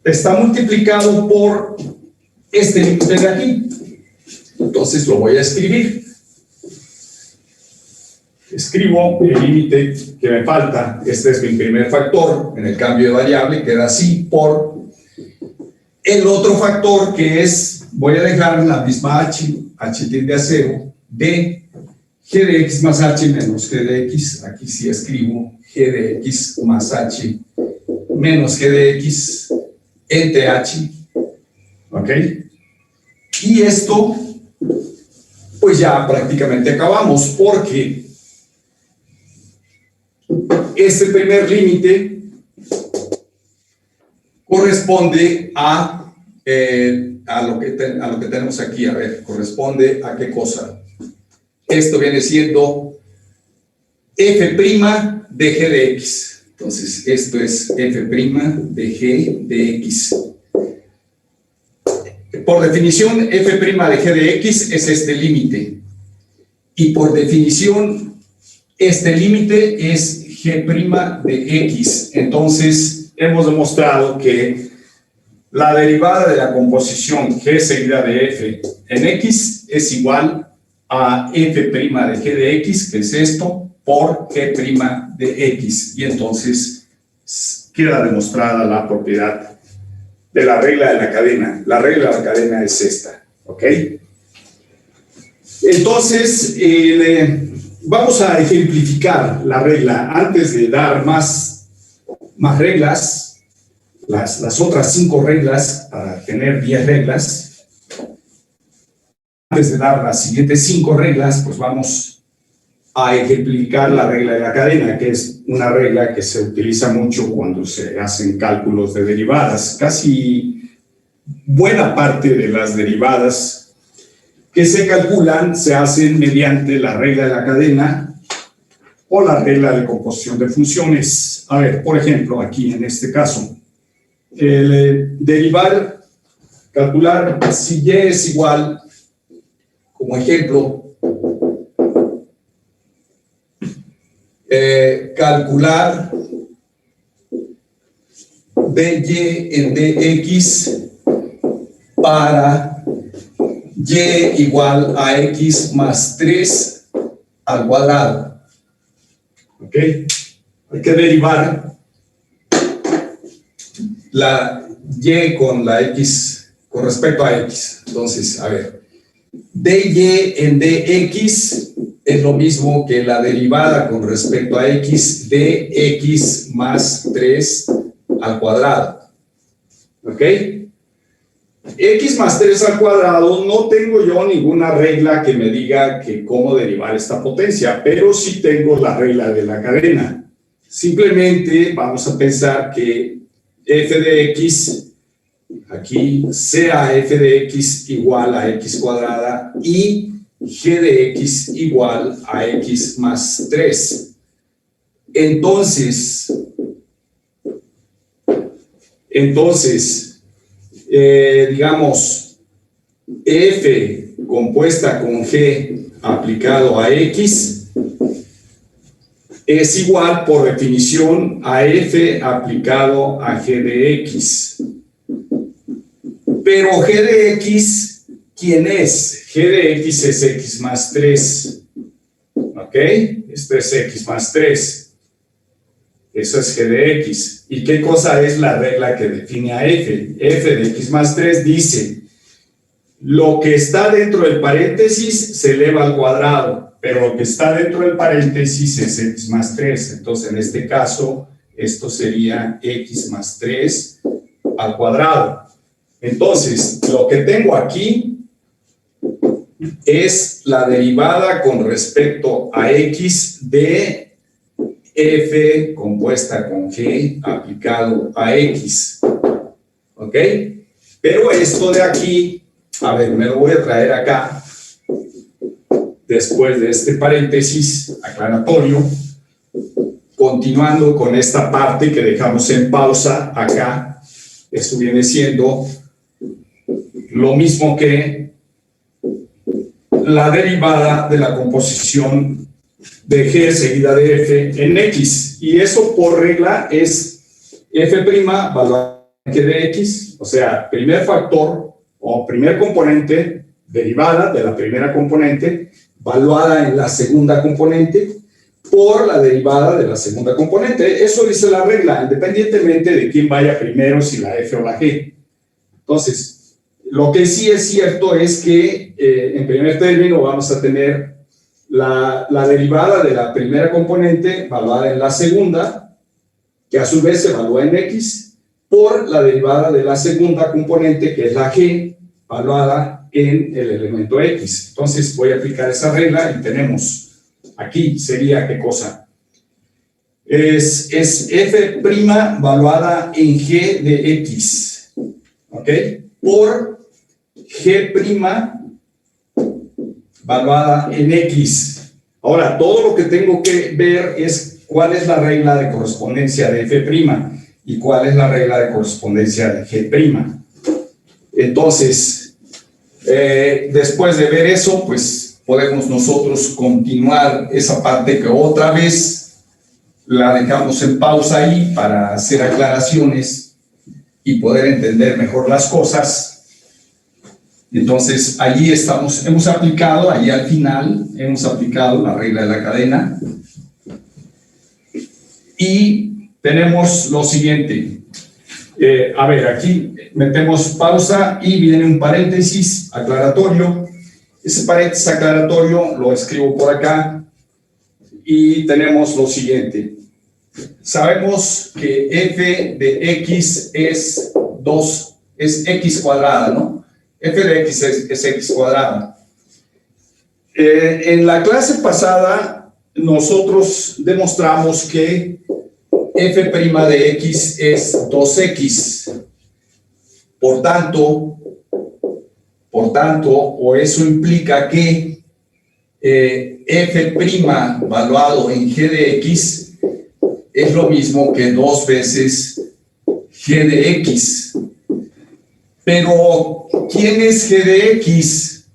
está multiplicado por este límite de aquí. Entonces lo voy a escribir. Escribo el límite que me falta. Este es mi primer factor. En el cambio de variable queda así por el otro factor que es, voy a dejar la misma h tilde a 0, de g de x más h menos g de x, aquí sí escribo g de x más h menos g de x entre h, ¿ok? Y esto, pues ya prácticamente acabamos, porque este primer límite corresponde a lo que tenemos aquí. A ver, corresponde a qué cosa. Esto viene siendo f' de g de x. Entonces, esto es f' de g de x. Por definición, f' de g de x es este límite. Y por definición, este límite es g' de x. Entonces, hemos demostrado que la derivada de la composición g seguida de f en x es igual a f' de g de x, que es esto, por g' de x. Y entonces queda demostrada la propiedad de la regla de la cadena. La regla de la cadena es esta, ¿ok? Entonces, vamos a ejemplificar la regla antes de dar más reglas, las otras 5 reglas, para tener 10 reglas. Antes de dar las siguientes 5 reglas, pues vamos a ejemplificar la regla de la cadena, que es una regla que se utiliza mucho cuando se hacen cálculos de derivadas. Casi buena parte de las derivadas que se calculan se hacen mediante la regla de la cadena o la regla de composición de funciones. A ver, por ejemplo, aquí en este caso, calcular si y es igual, como ejemplo, calcular dy en dx para y igual a x más 3 al cuadrado. ¿Ok? Hay que derivar la y con la x, con respecto a x. Entonces, a ver, dy en dx es lo mismo que la derivada con respecto a x de x más 3 al cuadrado. ¿Ok? X más 3 al cuadrado, no tengo yo ninguna regla que me diga que cómo derivar esta potencia, pero sí tengo la regla de la cadena. Simplemente vamos a pensar que f de x, aquí sea f de x igual a x cuadrada y g de x igual a x más 3. Entonces, digamos, f compuesta con g aplicado a x es igual por definición a f aplicado a g de x. Pero g de x, ¿quién es? G de x es x más 3. ¿Ok? Esto es x más 3. Eso es g de x. ¿Y qué cosa es la regla que define a f? F de x más 3 dice, lo que está dentro del paréntesis se eleva al cuadrado, pero lo que está dentro del paréntesis es x más 3. Entonces, en este caso, esto sería x más 3 al cuadrado. Entonces, lo que tengo aquí es la derivada con respecto a x de f compuesta con g aplicado a x. ¿Ok? Pero esto de aquí, a ver, me lo voy a traer acá, después de este paréntesis aclaratorio, continuando con esta parte que dejamos en pausa acá. Esto viene siendo lo mismo que la derivada de la composición de g seguida de f en x, y eso por regla es f' valuada en g de x, o sea, primer factor o primer componente, derivada de la primera componente, valuada en la segunda componente, por la derivada de la segunda componente. Eso dice la regla, independientemente de quién vaya primero, si la f o la g. Entonces, lo que sí es cierto es que en primer término vamos a tener la derivada de la primera componente evaluada en la segunda, que a su vez se evalúa en X, por la derivada de la segunda componente, que es la G, evaluada en el elemento X. Entonces voy a aplicar esa regla y tenemos, aquí sería, ¿qué cosa? Es F' evaluada en G de X, ¿ok? Por G' evaluada en X. Ahora, todo lo que tengo que ver es cuál es la regla de correspondencia de F' y cuál es la regla de correspondencia de G'. Entonces, después de ver eso, pues podemos nosotros continuar esa parte que otra vez la dejamos en pausa ahí para hacer aclaraciones y poder entender mejor las cosas. Entonces, allí hemos aplicado, allí al final, hemos aplicado la regla de la cadena. Y tenemos lo siguiente. A ver, aquí metemos pausa y viene un paréntesis aclaratorio. Ese paréntesis aclaratorio lo escribo por acá y tenemos lo siguiente. Sabemos que f de x es x cuadrada, ¿no? F de x es x cuadrada. En la clase pasada nosotros demostramos que f' de x es 2x. Por tanto, o eso implica que f' evaluado en g de x es lo mismo que 2 veces g de x. Pero, ¿quién es g de x?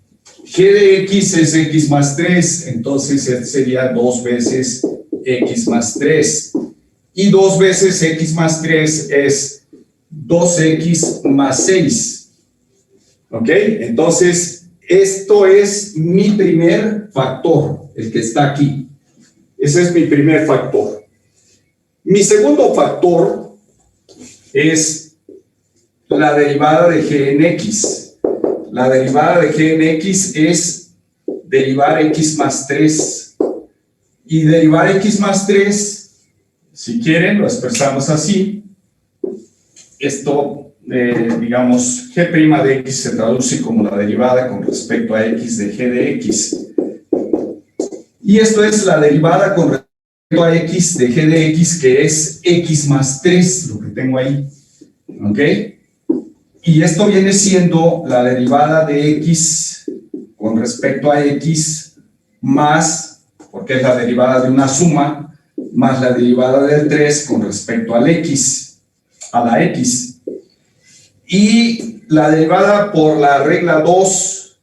G de x es x más 3, entonces sería 2 veces x más 3. Y 2 veces x más 3 es 2x más 6. ¿Ok? Entonces, esto es mi primer factor, el que está aquí. Ese es mi primer factor. Mi segundo factor es la derivada de g en x. La derivada de g en x es derivar x más 3. Y derivar x más 3, si quieren, lo expresamos así. Esto, digamos, g' de x se traduce como la derivada con respecto a x de g de x. Y esto es la derivada con respecto a x de g de x, que es x más 3, lo que tengo ahí. ¿Ok? Y esto viene siendo la derivada de x con respecto a x más, porque es la derivada de una suma, más la derivada del 3 con respecto al x, a la x. Y la derivada por la regla 2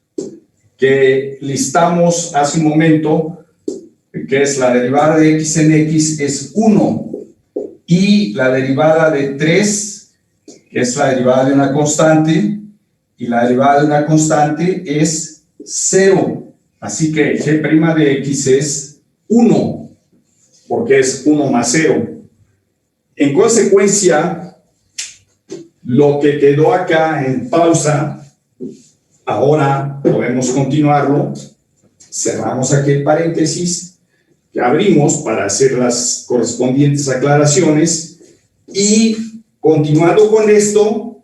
que listamos hace un momento, que es la derivada de x en x, es 1. Y la derivada de 3, que es la derivada de una constante, y la derivada de una constante es 0. Así que g' de x es 1, porque es 1 más 0. En consecuencia, lo que quedó acá en pausa, ahora podemos continuarlo. Cerramos aquí el paréntesis que abrimos para hacer las correspondientes aclaraciones y continuando con esto,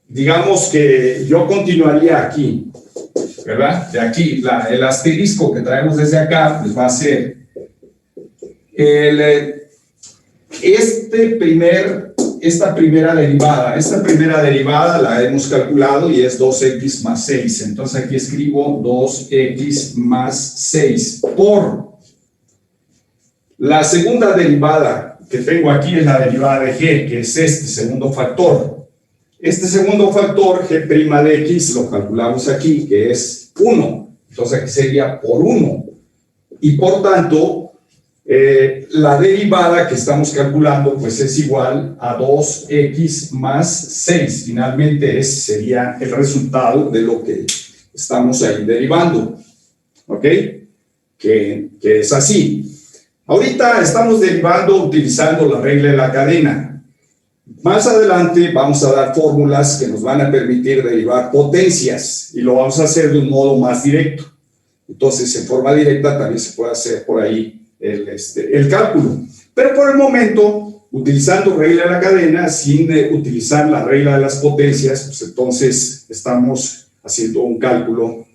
digamos que yo continuaría aquí, ¿verdad? De aquí, el asterisco que traemos desde acá, pues va a ser esta primera derivada la hemos calculado y es 2x más 6. Entonces aquí escribo 2x más 6 por la segunda derivada que tengo aquí, es la derivada de g, que es este segundo factor. Este segundo factor, g' de x, lo calculamos aquí, que es 1. Entonces aquí sería por 1. Y por tanto, la derivada que estamos calculando pues es igual a 2x más 6. Finalmente ese sería el resultado de lo que estamos ahí derivando. ¿Ok? Que es así. Ahorita estamos derivando utilizando la regla de la cadena. Más adelante vamos a dar fórmulas que nos van a permitir derivar potencias y lo vamos a hacer de un modo más directo. Entonces, en forma directa también se puede hacer por ahí el cálculo. Pero por el momento, utilizando regla de la cadena, sin utilizar la regla de las potencias, pues entonces estamos haciendo un cálculo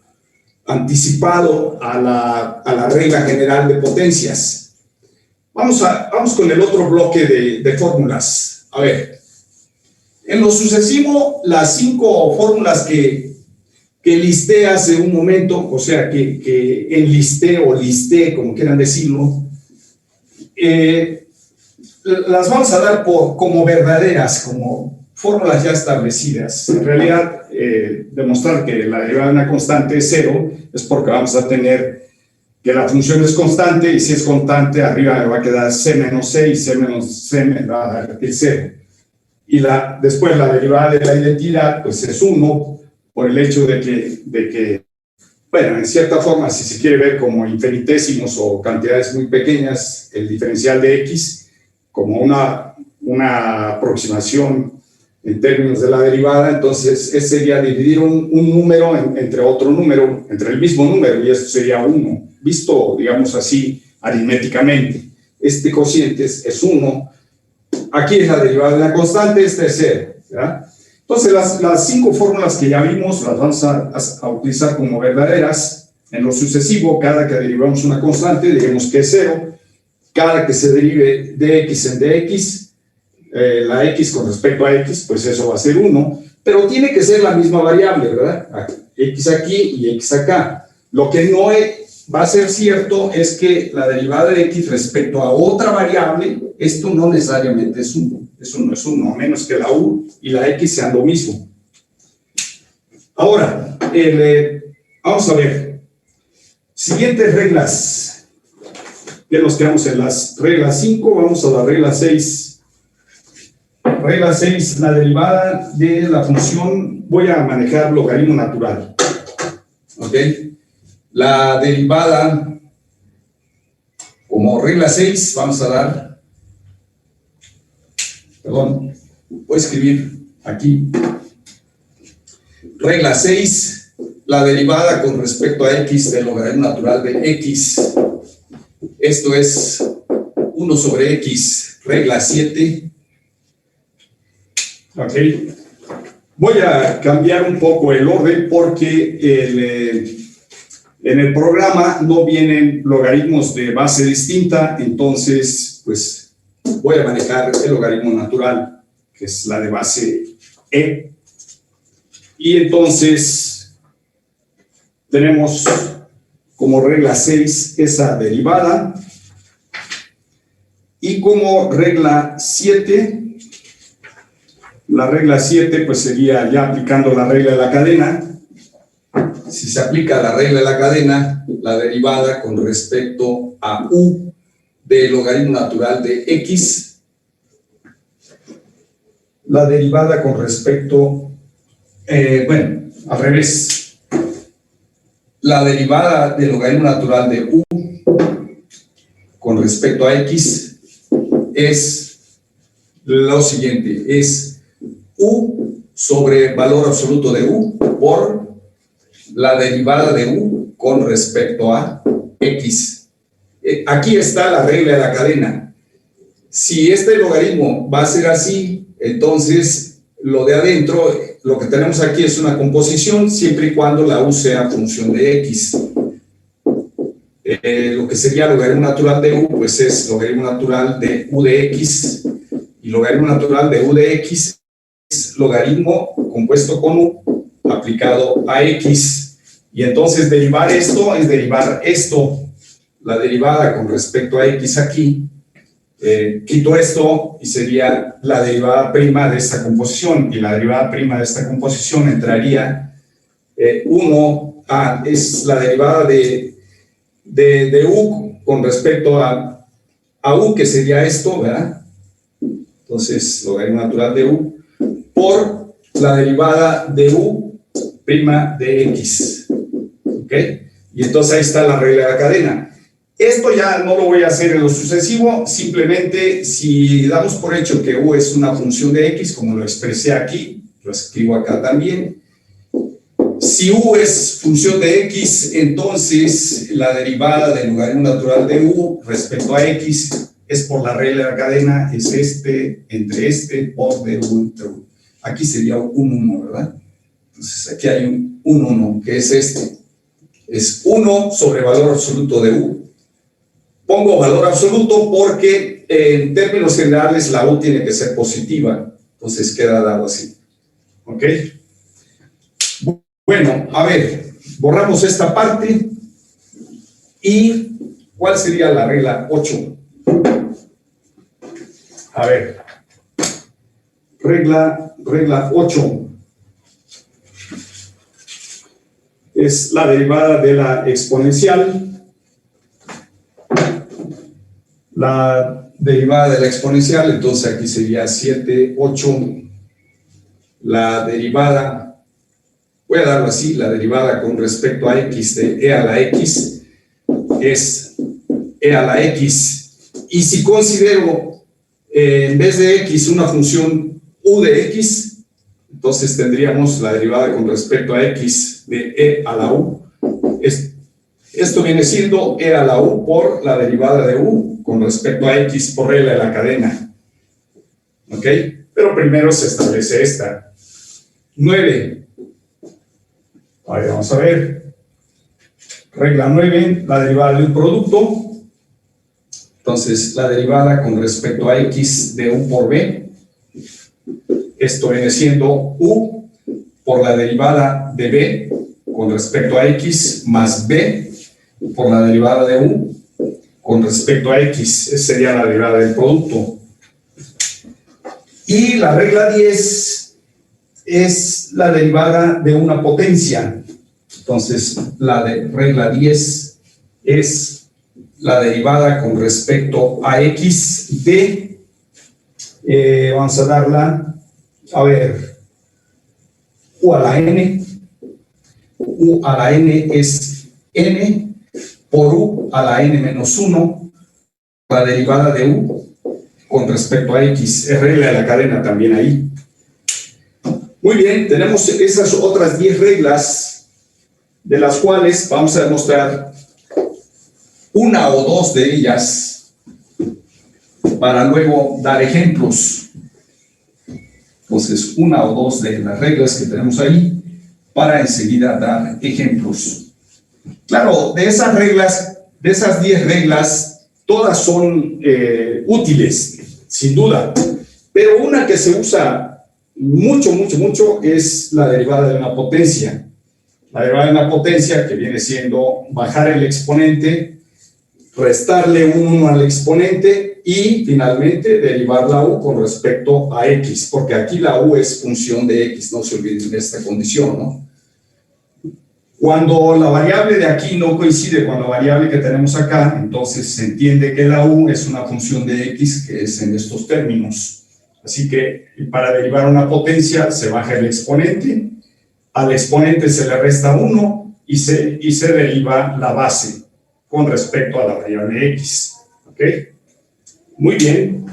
anticipado a la regla general de potencias. Vamos con el otro bloque de fórmulas. A ver, en lo sucesivo, las 5 fórmulas que listé hace un momento, o sea, que enlisté o listé, como quieran decirlo, las vamos a dar como verdaderas, como fórmulas ya establecidas. En realidad, demostrar que la derivada de una constante es 0 es porque vamos a tener que la función es constante, y si es constante, arriba me va a quedar c menos c, y c menos c me va a dar el 0. Y después la derivada de la identidad, pues es 1, por el hecho de que, bueno, en cierta forma, si se quiere ver como infinitésimos o cantidades muy pequeñas, el diferencial de x, como una aproximación en términos de la derivada, entonces ese sería dividir un número entre otro número, entre el mismo número, y esto sería 1, visto, digamos así, aritméticamente. Este cociente es 1, aquí es la derivada de la constante, este es 0, ¿verdad? Entonces las 5 fórmulas que ya vimos las vamos a utilizar como verdaderas. En lo sucesivo, cada que derivamos una constante, diremos que es 0, cada que se derive de x en dx, la x con respecto a x, pues eso va a ser 1, pero tiene que ser la misma variable, ¿verdad? X aquí y x acá. Lo que no va a ser cierto es que la derivada de x respecto a otra variable, esto no necesariamente es 1, eso no es 1, a menos que la u y la x sean lo mismo. Ahora, vamos a ver, siguientes reglas, ya nos quedamos en las reglas 5, vamos a la regla 6. Regla 6, la derivada de la función, voy a manejar logaritmo natural. ¿Ok? La derivada, como regla 6, vamos a dar, perdón, voy a escribir aquí. Regla 6, la derivada con respecto a x del logaritmo natural de x. Esto es 1 sobre x, regla 7. Ok, voy a cambiar un poco el orden porque en el programa no vienen logaritmos de base distinta, entonces pues voy a manejar el logaritmo natural, que es la de base e. Y entonces tenemos como regla 6 esa derivada, y como regla 7, la regla 7 pues sería ya aplicando la regla de la cadena. Si se aplica la regla de la cadena, la derivada con respecto a u del logaritmo natural de x, la derivada con respecto, bueno, al revés, la derivada del logaritmo natural de u con respecto a x es lo siguiente, es u sobre valor absoluto de u por la derivada de u con respecto a x. Aquí está la regla de la cadena. Si este logaritmo va a ser así, entonces lo de adentro, lo que tenemos aquí es una composición siempre y cuando la u sea función de x. Lo que sería logaritmo natural de u, pues es logaritmo natural de u de x, y logaritmo natural de u de x es logaritmo compuesto con u aplicado a x, y entonces derivar esto es derivar esto, la derivada con respecto a x aquí, quito esto y sería la derivada prima de esta composición, y la derivada prima de esta composición entraría 1 es la derivada de u con respecto a u, que sería esto, ¿verdad? Entonces, logaritmo natural de u por la derivada de u prima de x. ¿Ok? Y entonces ahí está la regla de la cadena. Esto ya no lo voy a hacer en lo sucesivo, simplemente si damos por hecho que U es una función de X, como lo expresé aquí, lo escribo acá también. Si U es función de X, entonces la derivada del logaritmo natural de U respecto a X es por la regla de la cadena, es por de U entre U. Aquí sería un 1, ¿verdad? Entonces aquí hay un 1, que es este. Es 1 sobre valor absoluto de U. Pongo valor absoluto porque en términos generales la U tiene que ser positiva. Entonces queda dado así. ¿Ok? Bueno, a ver, borramos esta parte. ¿Y cuál sería la regla 8? A ver. Regla 8. Es la derivada de la exponencial. La derivada de la exponencial, entonces aquí sería 7, 8. La derivada, voy a darlo así, la derivada con respecto a x de e a la x es e a la x. Y si considero en vez de x una función u de x, entonces tendríamos la derivada con respecto a x de e a la u. Esto viene siendo e a la u por la derivada de u con respecto a x por regla de la cadena. ¿Ok? Pero primero se establece esta. 9. Ahí vamos a ver. Regla 9, la derivada de un producto. Entonces, la derivada con respecto a x de u por b. Esto viene siendo u por la derivada de b con respecto a x más b por la derivada de u con respecto a x. Esa sería la derivada del producto. Y la regla 10 es la derivada de una potencia. Entonces, la regla 10 es la derivada con respecto a x de, vamos a darla, a ver, u a la n. U a la n es n por u a la n menos 1, la derivada de u con respecto a x. Es regla de la cadena también ahí. Muy bien, tenemos esas otras 10 reglas, de las cuales vamos a demostrar una o dos de ellas para luego dar ejemplos. Entonces, una o dos de las reglas que tenemos ahí para enseguida dar ejemplos. Claro, de esas reglas, de esas 10 reglas, todas son útiles, sin duda, pero una que se usa mucho es la derivada de una potencia. La derivada de una potencia que viene siendo bajar el exponente, restarle un 1 al exponente y finalmente derivar la u con respecto a x, porque aquí la u es función de x, no se olviden de esta condición, ¿no? Cuando la variable de aquí no coincide con la variable que tenemos acá, entonces se entiende que la u es una función de x que es en estos términos. Así que para derivar una potencia se baja el exponente, al exponente se le resta 1 y se deriva la base con respecto a la variable x. ¿Ok? Muy bien.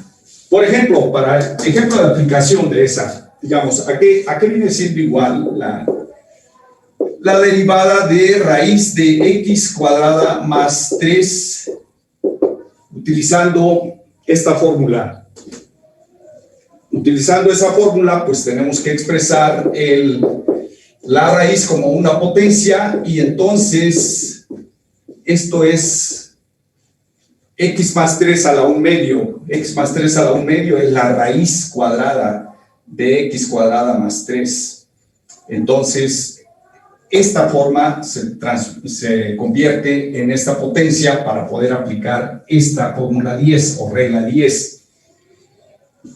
Por ejemplo, para ejemplo de aplicación de esa, digamos, ¿a qué viene siendo igual la derivada de raíz de x cuadrada más 3 utilizando esta fórmula? Utilizando esa fórmula, pues tenemos que expresar la raíz como una potencia y entonces esto es x más 3 a la 1 medio. X más 3 a la 1 medio es la raíz cuadrada de x cuadrada más 3. Entonces, esta forma se convierte en esta potencia para poder aplicar esta fórmula 10 o regla 10.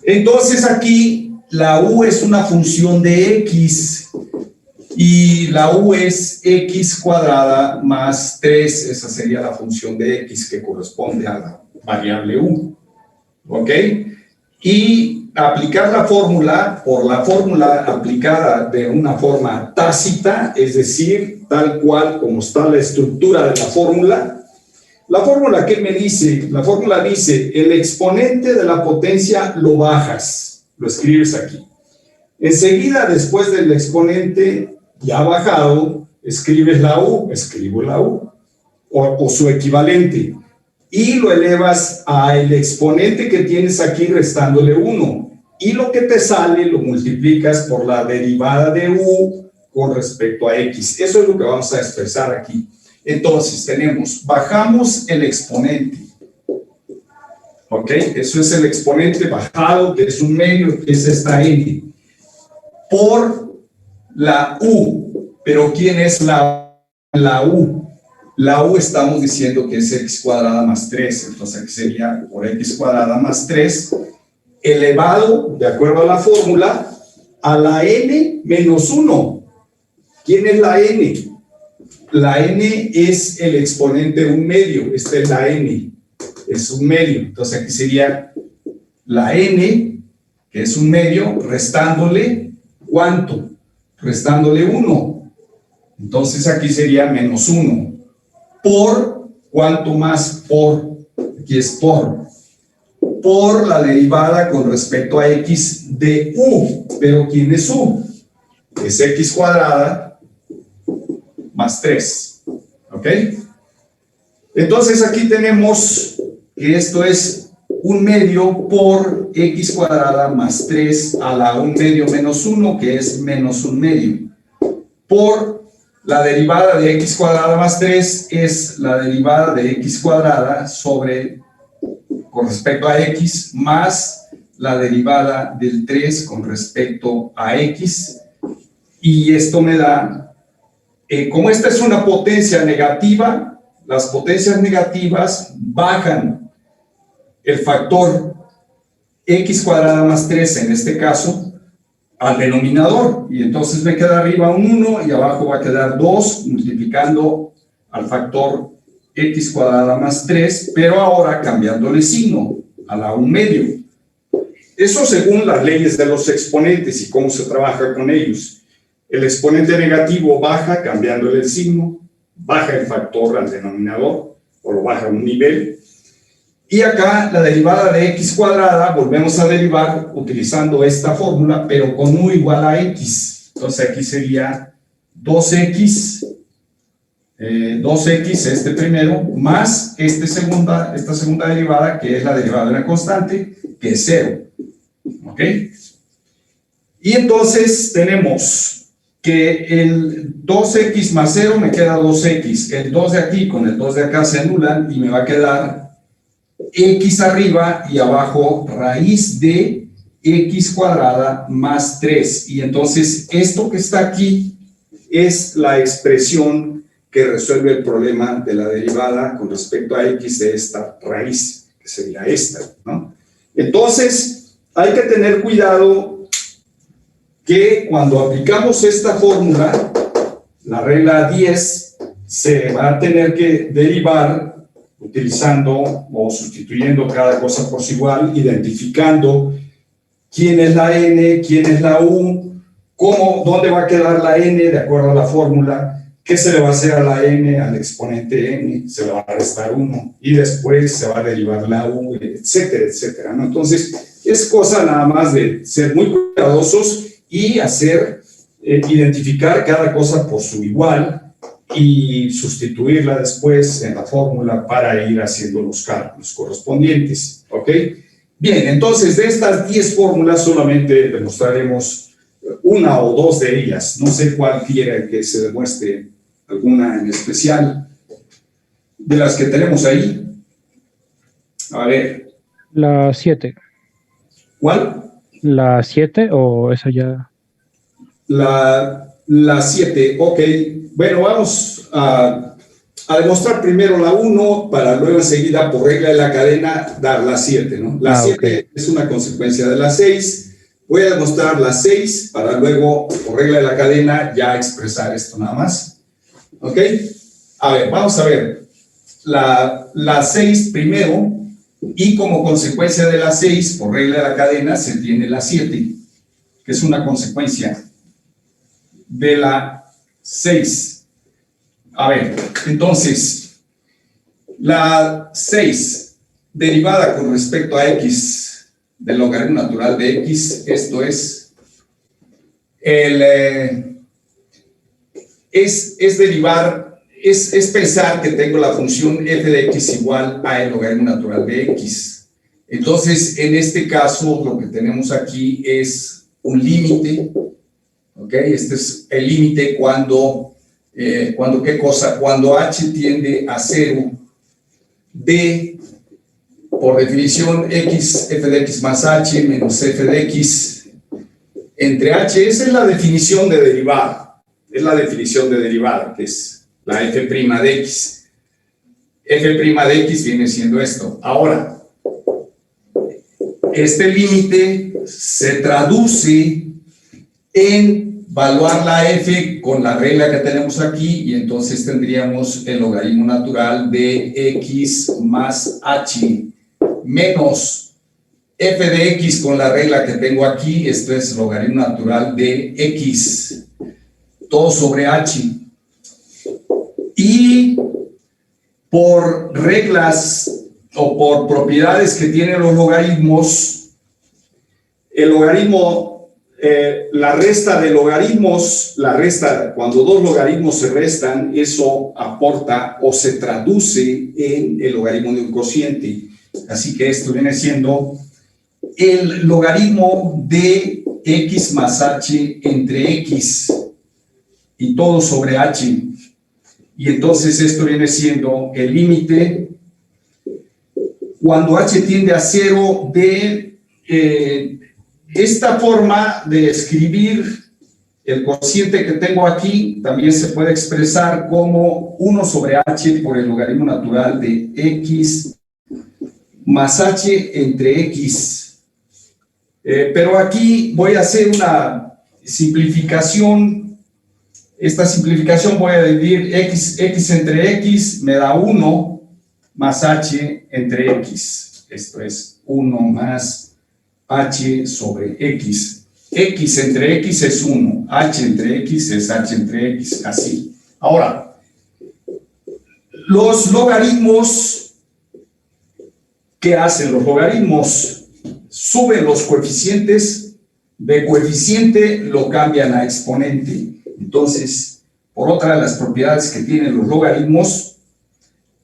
Entonces aquí la u es una función de x y la u es x cuadrada más 3, esa sería la función de x que corresponde a la variable u. ¿Ok? Y aplicar la fórmula por la fórmula aplicada de una forma tácita, es decir, tal cual como está la estructura de la La fórmula que me dice, la fórmula dice, el exponente de la potencia lo bajas, lo escribes aquí. Enseguida, después del exponente ya bajado, escribes la U, escribo la U, o su equivalente, y lo elevas al exponente que tienes aquí restándole 1, y lo que te sale lo multiplicas por la derivada de U con respecto a X. Eso es lo que vamos a expresar aquí. Entonces, bajamos el exponente. ¿Ok? Eso es el exponente bajado, que es un medio, que es esta N. Por la U. Pero ¿quién es la U? La U estamos diciendo que es X cuadrada más 3. Entonces, aquí sería por X cuadrada más 3, elevado, de acuerdo a la fórmula, a la N menos 1. ¿Quién es la N? La N es el exponente de un medio. Esta es la N. Es un medio. Entonces aquí sería la N, que es un medio, restándole, ¿cuánto? Restándole 1. Entonces aquí sería menos 1. Por, ¿cuánto más? Por, aquí es por la derivada con respecto a X de U. ¿Pero quién es U? Es X cuadrada más 3, ¿ok? Entonces aquí tenemos que esto es un medio por X cuadrada más 3 a la 1 medio menos 1, que es menos 1 medio, por la derivada de X cuadrada más 3 es la derivada de X cuadrada sobre, con respecto a X, más la derivada del 3 con respecto a X, y esto me da... como esta es una potencia negativa, las potencias negativas bajan el factor X cuadrada más 3, en este caso, al denominador. Y entonces me queda arriba un 1 y abajo va a quedar 2, multiplicando al factor X cuadrada más 3, pero ahora cambiándole signo a la 1 medio. Eso según las leyes de los exponentes y cómo se trabaja con ellos. El exponente negativo baja cambiándole el signo, baja el factor al denominador, o lo baja a un nivel. Y acá la derivada de X cuadrada, volvemos a derivar utilizando esta fórmula, pero con U igual a X. Entonces aquí sería 2X, 2X este primero, más esta segunda derivada, que es la derivada de una constante, que es 0. ¿Ok? Y entonces tenemos que el 2x más 0 me queda 2x, el 2 de aquí con el 2 de acá se anulan y me va a quedar x arriba y abajo raíz de x cuadrada más 3, y entonces esto que está aquí es la expresión que resuelve el problema de la derivada con respecto a x de esta raíz, que sería esta, ¿no? Entonces hay que tener cuidado que cuando aplicamos esta fórmula, la regla 10, se va a tener que derivar utilizando o sustituyendo cada cosa por su igual, identificando quién es la n, quién es la u, dónde va a quedar la n de acuerdo a la fórmula, qué se le va a hacer a la n, al exponente n, se le va a restar 1, y después se va a derivar la u, etcétera, etcétera, ¿no? Entonces, es cosa nada más de ser muy cuidadosos y identificar cada cosa por su igual y sustituirla después en la fórmula para ir haciendo los cálculos correspondientes, ¿ok? Bien, entonces de estas 10 fórmulas solamente demostraremos una o dos de ellas, no sé cuál quiera que se demuestre, alguna en especial de las que tenemos ahí. A ver. La 7. ¿Cuál? ¿La 7 o esa ya? La 7, ok. Bueno, vamos a demostrar primero la 1 para luego enseguida, por regla de la cadena, dar la 7, ¿no? La 7 okay. Es una consecuencia de la 6. Voy a demostrar la 6 para luego, por regla de la cadena, ya expresar esto nada más. ¿Ok? A ver, vamos a ver. La 6 primero, y como consecuencia de la 6, por regla de la cadena, se tiene la 7, que es una consecuencia de la 6. A ver, entonces, La 6, derivada con respecto a x del logaritmo natural de x, esto es derivar, es pensar que tengo la función f de x igual a el logaritmo natural de x. Entonces, en este caso, lo que tenemos aquí es un límite, ¿ok? Este es el límite cuando, ¿qué cosa? Cuando h tiende a 0, de, por definición, x, f de x más h menos f de x entre h. Esa es la definición de derivada. Es la definición de derivada, que es la f' de x. F' de x viene siendo esto. Ahora, este límite se traduce en evaluar la f con la regla que tenemos aquí, y entonces tendríamos el logaritmo natural de x más h menos f de x con la regla que tengo aquí. Esto es logaritmo natural de x, todo sobre h. Y por reglas o por propiedades que tienen los logaritmos, el logaritmo, la resta de logaritmos, cuando dos logaritmos se restan, eso aporta o se traduce en el logaritmo de un cociente. Así que esto viene siendo el logaritmo de x más h entre x y todo sobre h. Y entonces esto viene siendo el límite cuando h tiende a 0 de esta forma de escribir el cociente que tengo aquí. También se puede expresar como 1 sobre h por el logaritmo natural de x más h entre x. Pero aquí voy a hacer una simplificación. Esta simplificación voy a dividir x entre x, me da 1 más h entre x. Esto es 1 más h sobre x. X entre x es 1, h entre x es h entre x, así. Ahora, los logaritmos, ¿qué hacen los logaritmos? Suben los coeficientes, de coeficiente lo cambian a exponente. Entonces, por otra de las propiedades que tienen los logaritmos,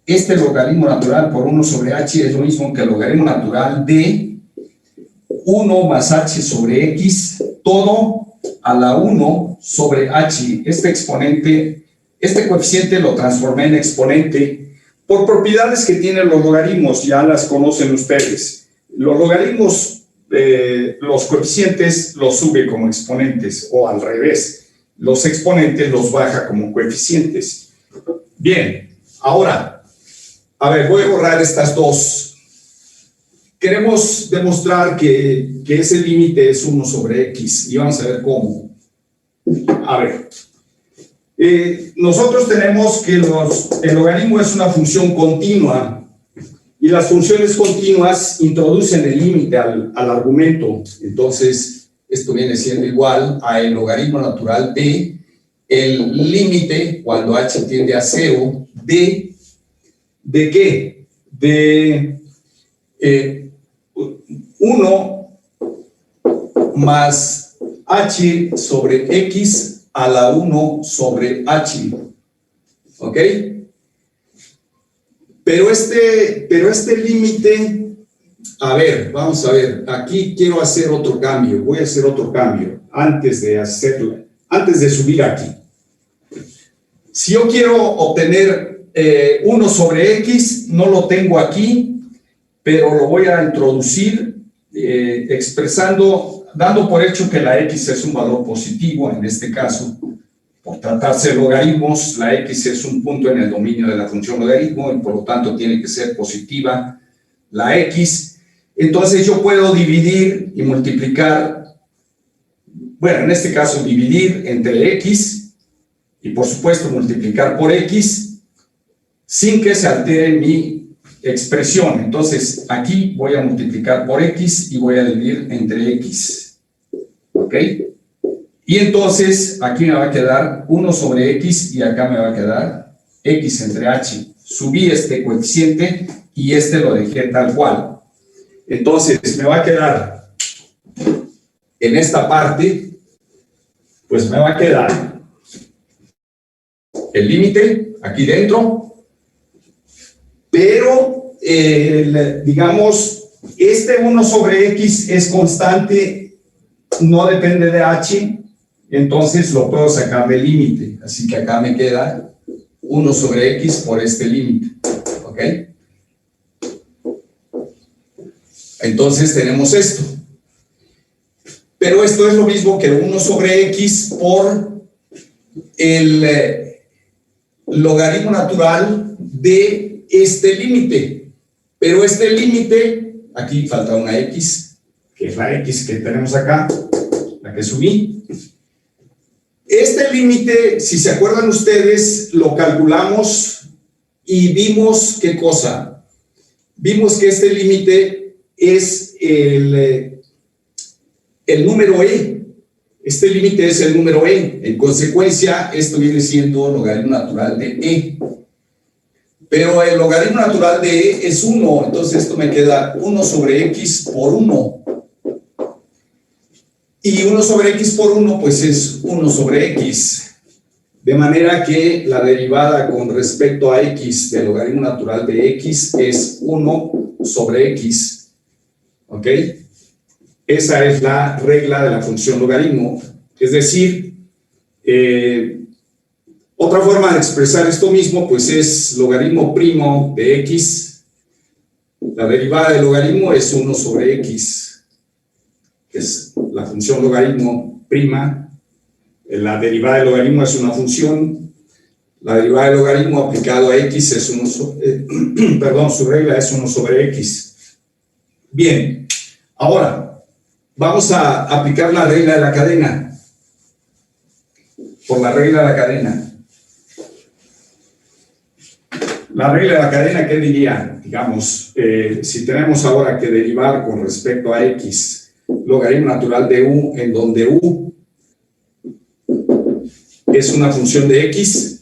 este logaritmo natural por 1 sobre h es lo mismo que el logaritmo natural de 1 más h sobre x, todo a la 1 sobre h. Este exponente, este coeficiente lo transformé en exponente por propiedades que tienen los logaritmos, ya las conocen ustedes. Los logaritmos, los coeficientes los sube como exponentes, o al revés, los exponentes los baja como coeficientes. Bien, ahora, a ver, voy a borrar estas dos. Queremos demostrar que ese límite es 1 sobre x, y vamos a ver cómo. A ver, nosotros tenemos que el logaritmo es una función continua, y las funciones continuas introducen el límite al argumento. Entonces, esto viene siendo igual a el logaritmo natural de el límite cuando h tiende a 0 ¿de qué? De 1 más h sobre x a la 1 sobre h. ¿Ok? Pero este límite, a ver, vamos a ver, aquí quiero hacer otro cambio, voy a hacer otro cambio antes de subir aquí. Si yo quiero obtener 1 sobre x, no lo tengo aquí, pero lo voy a introducir expresando, dando por hecho que la x es un valor positivo. En este caso, por tratarse de logaritmos, la x es un punto en el dominio de la función logaritmo, y por lo tanto tiene que ser positiva la x. Entonces yo puedo dividir y multiplicar, bueno, en este caso dividir entre x y por supuesto multiplicar por x, sin que se altere mi expresión. Entonces, aquí voy a multiplicar por x y voy a dividir entre x. ¿Ok? Y entonces, aquí me va a quedar 1 sobre x y acá me va a quedar x entre h subí este coeficiente y este lo dejé tal cual. Entonces, me va a quedar en esta parte, pues me va a quedar el límite aquí dentro, pero, digamos, este 1 sobre X es constante, no depende de H, entonces lo puedo sacar del límite. Así que acá me queda 1 sobre X por este límite, ¿ok? Entonces tenemos esto. Pero esto es lo mismo que 1 sobre X por el logaritmo natural de este límite. Pero este límite, aquí falta una X, que es la X que tenemos acá, la que subí. Este límite, si se acuerdan ustedes, lo calculamos y vimos ¿qué cosa? Vimos que este límite es el número E. Este límite es el número E. En consecuencia, esto viene siendo logaritmo natural de E. Pero el logaritmo natural de E es 1. Entonces esto me queda 1 sobre X por 1. Y 1 sobre X por 1, pues es 1 sobre X. De manera que la derivada con respecto a X del logaritmo natural de X es 1 sobre X. ¿Ok? Esa es la regla de la función logaritmo. Es decir, otra forma de expresar esto mismo, pues es logaritmo primo de X. La derivada del logaritmo es 1 sobre X, que es la función logaritmo prima. La derivada del logaritmo es una función. La derivada del logaritmo aplicado a X es 1 sobre, perdón, su regla es 1 sobre X. Bien, ahora vamos a aplicar la regla de la cadena. Por la regla de la cadena. La regla de la cadena, ¿qué diría? Digamos, si tenemos ahora que derivar con respecto a X, logaritmo natural de U, en donde U es una función de X.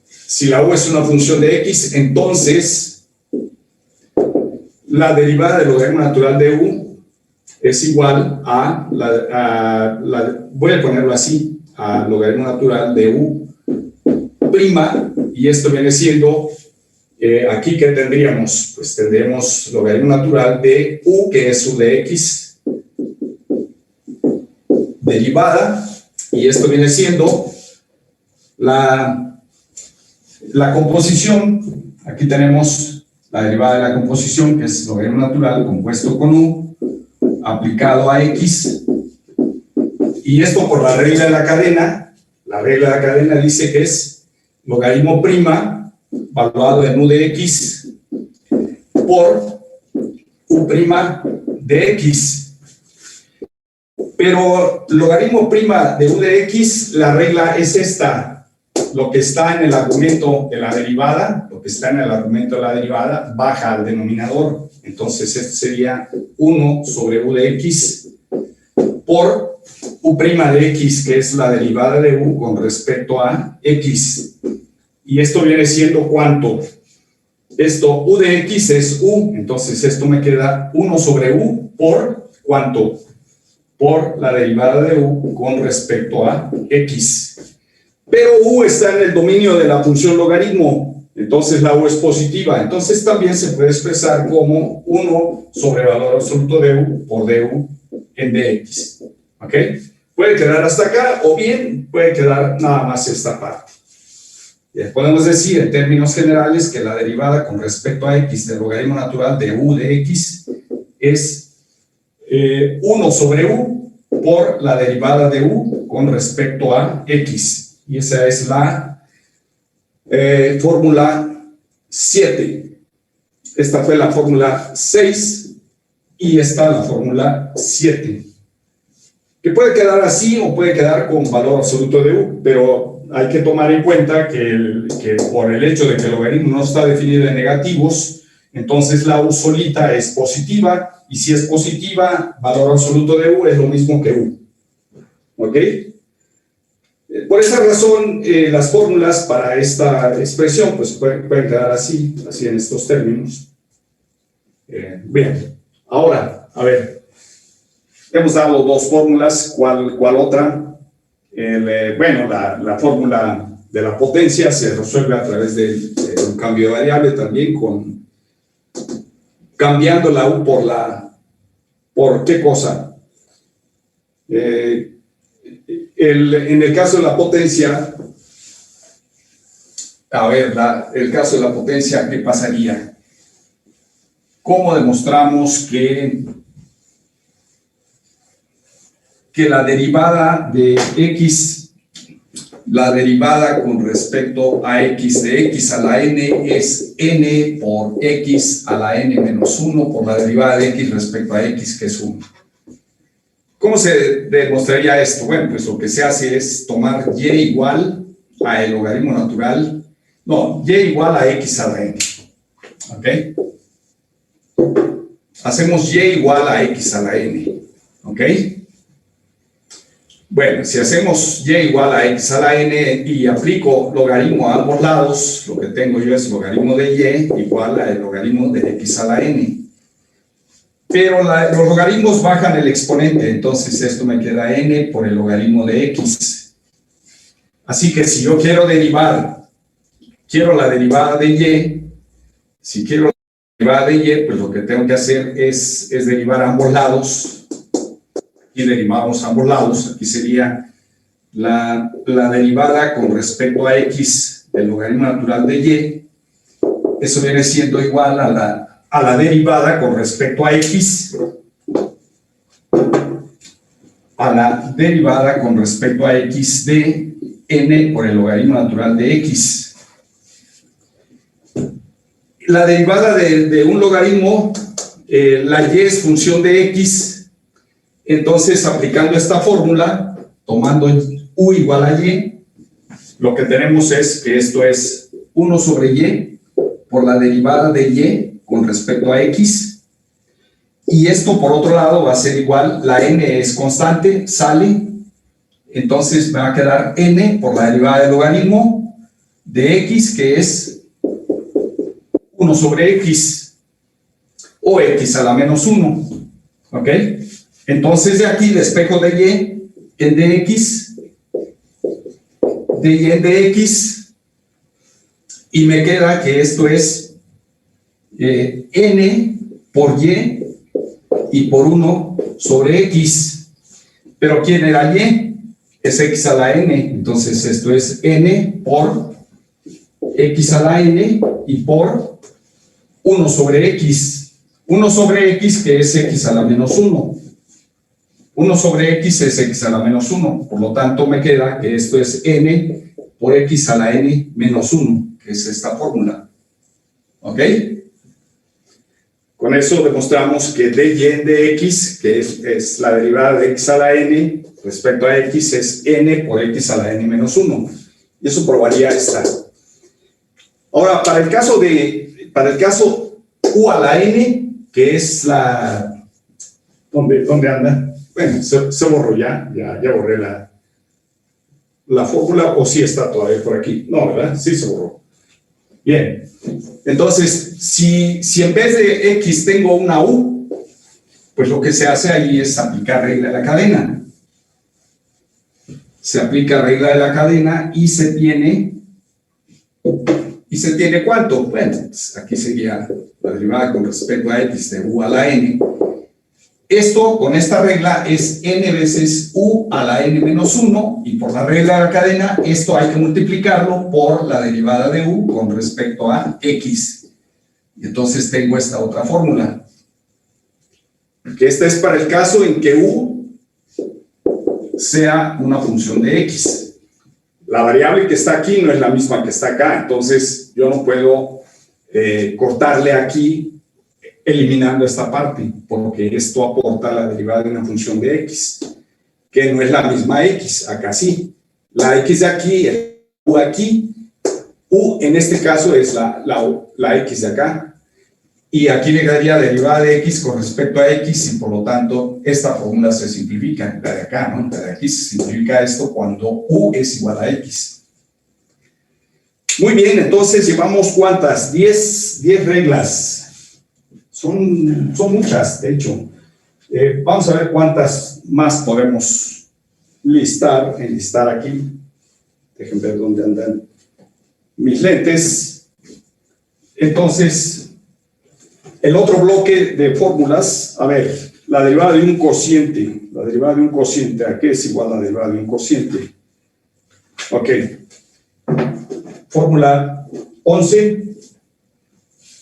Si la U es una función de X, entonces la derivada del logaritmo natural de U es igual a, voy a ponerlo así, a logaritmo natural de U prima, y esto viene siendo, aquí ¿qué tendríamos? Pues tendríamos logaritmo natural de U, que es U de X, derivada, y esto viene siendo la composición. Aquí tenemos la derivada de la composición, que es logaritmo natural compuesto con U, aplicado a X, y esto por la regla de la cadena. La regla de la cadena dice que es logaritmo prima valuado en U de X por U prima de X. Pero logaritmo prima de U de X, la regla es esta. Lo que está en el argumento de la derivada, baja al denominador. Entonces este sería 1 sobre U de X por U prima de X, que es la derivada de U con respecto a X. Y esto viene siendo ¿cuánto? Esto, U de X es U, entonces esto me queda 1 sobre U por ¿cuánto? Por la derivada de U con respecto a X. Pero U está en el dominio de la función logaritmo, entonces la U es positiva. Entonces también se puede expresar como 1 sobre valor absoluto de U por du en dx. ¿Ok? Puede quedar hasta acá o bien puede quedar nada más esta parte. Podemos decir en términos generales que la derivada con respecto a X del logaritmo natural de U de X es 1 sobre U por la derivada de U con respecto a X. Y esa es la fórmula 7. Esta fue la fórmula 6 y esta la fórmula 7. Que puede quedar así o puede quedar con valor absoluto de U, pero hay que tomar en cuenta que por el hecho de que el logaritmo no está definido en negativos, entonces la U solita es positiva, y si es positiva, valor absoluto de U es lo mismo que U. ¿Ok? Por esa razón, las fórmulas para esta expresión pues pueden quedar así en estos términos. Bien, ahora, a ver, hemos dado dos fórmulas, ¿cuál otra? Bueno, la fórmula de la potencia se resuelve a través de un cambio de variable también, cambiando la U ¿por qué cosa? En el caso de la potencia, a ver, el caso de la potencia, ¿qué pasaría? ¿Cómo demostramos que la derivada de x, la derivada con respecto a x de x a la n es n por x a la n menos 1 por la derivada de x respecto a x, que es 1? ¿Cómo se demostraría esto? Bueno, pues lo que se hace es tomar y igual a el logaritmo natural, no, y igual a x a la n, ¿ok? Hacemos y igual a x a la n, ¿ok? Bueno, si hacemos y igual a x a la n y aplico logaritmo a ambos lados, lo que tengo yo es logaritmo de y igual al logaritmo de x a la n. Pero los logaritmos bajan el exponente, entonces esto me queda n por el logaritmo de x. Así que si yo quiero la derivada de y, si quiero la derivada de y, pues lo que tengo que hacer es derivar ambos lados. Aquí derivamos ambos lados, aquí sería la derivada con respecto a x del logaritmo natural de y. Eso viene siendo igual a la derivada con respecto a x, a la derivada con respecto a x de n por el logaritmo natural de x. La derivada de un logaritmo, la y es función de x. Entonces, aplicando esta fórmula, tomando u igual a y, lo que tenemos es que esto es 1 sobre y por la derivada de y con respecto a x. Y esto, por otro lado, va a ser igual, la n es constante, sale, entonces me va a quedar n por la derivada del logaritmo de x, que es 1 sobre x, o x a la menos 1, ¿ok? Entonces de aquí despejo de y en dx, de y en dx, y me queda que esto es n por y por 1 sobre x. Pero ¿quién era y? Es x a la n, entonces esto es n por x a la n y por 1 sobre x. 1 sobre x, que es x a la menos 1. 1 sobre x es x a la menos 1, por lo tanto me queda que esto es n por x a la n menos 1, que es esta fórmula. ¿Ok? Con eso demostramos que dy en dx, que es la derivada de x a la n respecto a x, es n por x a la n menos 1. Y eso probaría esta. Ahora, para el caso u a la n, que es la... ¿Dónde anda? Bueno, se borró ya borré la fórmula, o sí está todavía por aquí. No, ¿verdad? Sí se borró. Bien, entonces, si en vez de x tengo una u, pues lo que se hace ahí es aplicar regla de la cadena. Se aplica regla de la cadena y se tiene ¿cuánto? Bueno, pues aquí sería la derivada con respecto a x de u a la n. Esto, con esta regla, es n veces u a la n menos 1, y por la regla de la cadena, esto hay que multiplicarlo por la derivada de u con respecto a x. Y entonces tengo esta otra fórmula. Que esta es para el caso en que u sea una función de x. La variable que está aquí no es la misma que está acá, entonces yo no puedo cortarle aquí eliminando esta parte, porque esto aporta la derivada de una función de x, que no es la misma x, acá sí. La x de aquí, el u aquí, u en este caso es la x de acá. Y aquí le quedaría derivada de x con respecto a x y por lo tanto esta fórmula se simplifica. La de acá, ¿no? La de aquí se simplifica esto cuando u es igual a x. Muy bien, entonces llevamos ¿cuántas? 10 reglas. Son muchas, de hecho. Vamos a ver cuántas más podemos enlistar aquí. Déjenme ver dónde andan mis lentes. Entonces, el otro bloque de fórmulas, a ver, la derivada de un cociente. La derivada de un cociente, ¿a qué es igual la derivada de un cociente? Ok. Fórmula 11.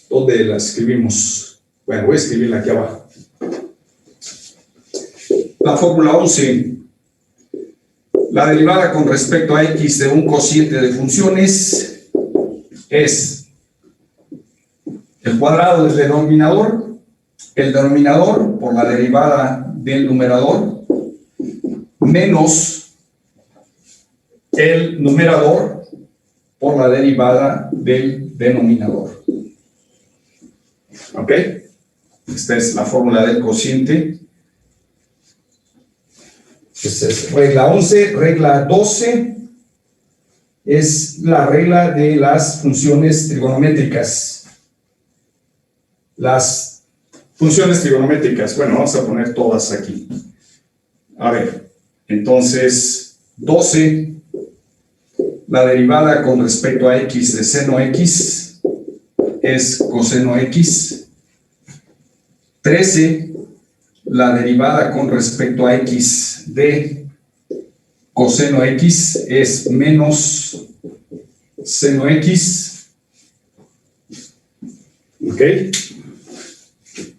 ¿Dónde la escribimos? Bueno, voy a escribirla aquí abajo. La fórmula 11. La derivada con respecto a x de un cociente de funciones es el cuadrado del denominador, el denominador por la derivada del numerador, menos el numerador por la derivada del denominador. ¿Ok? Esta es la fórmula del cociente. Esta es regla 11. Regla 12 es la regla de las funciones trigonométricas. Las funciones trigonométricas, bueno, vamos a poner todas aquí. A ver, entonces, 12, la derivada con respecto a x de seno x es coseno x. 13, la derivada con respecto a x de coseno x es menos seno x. ¿Ok?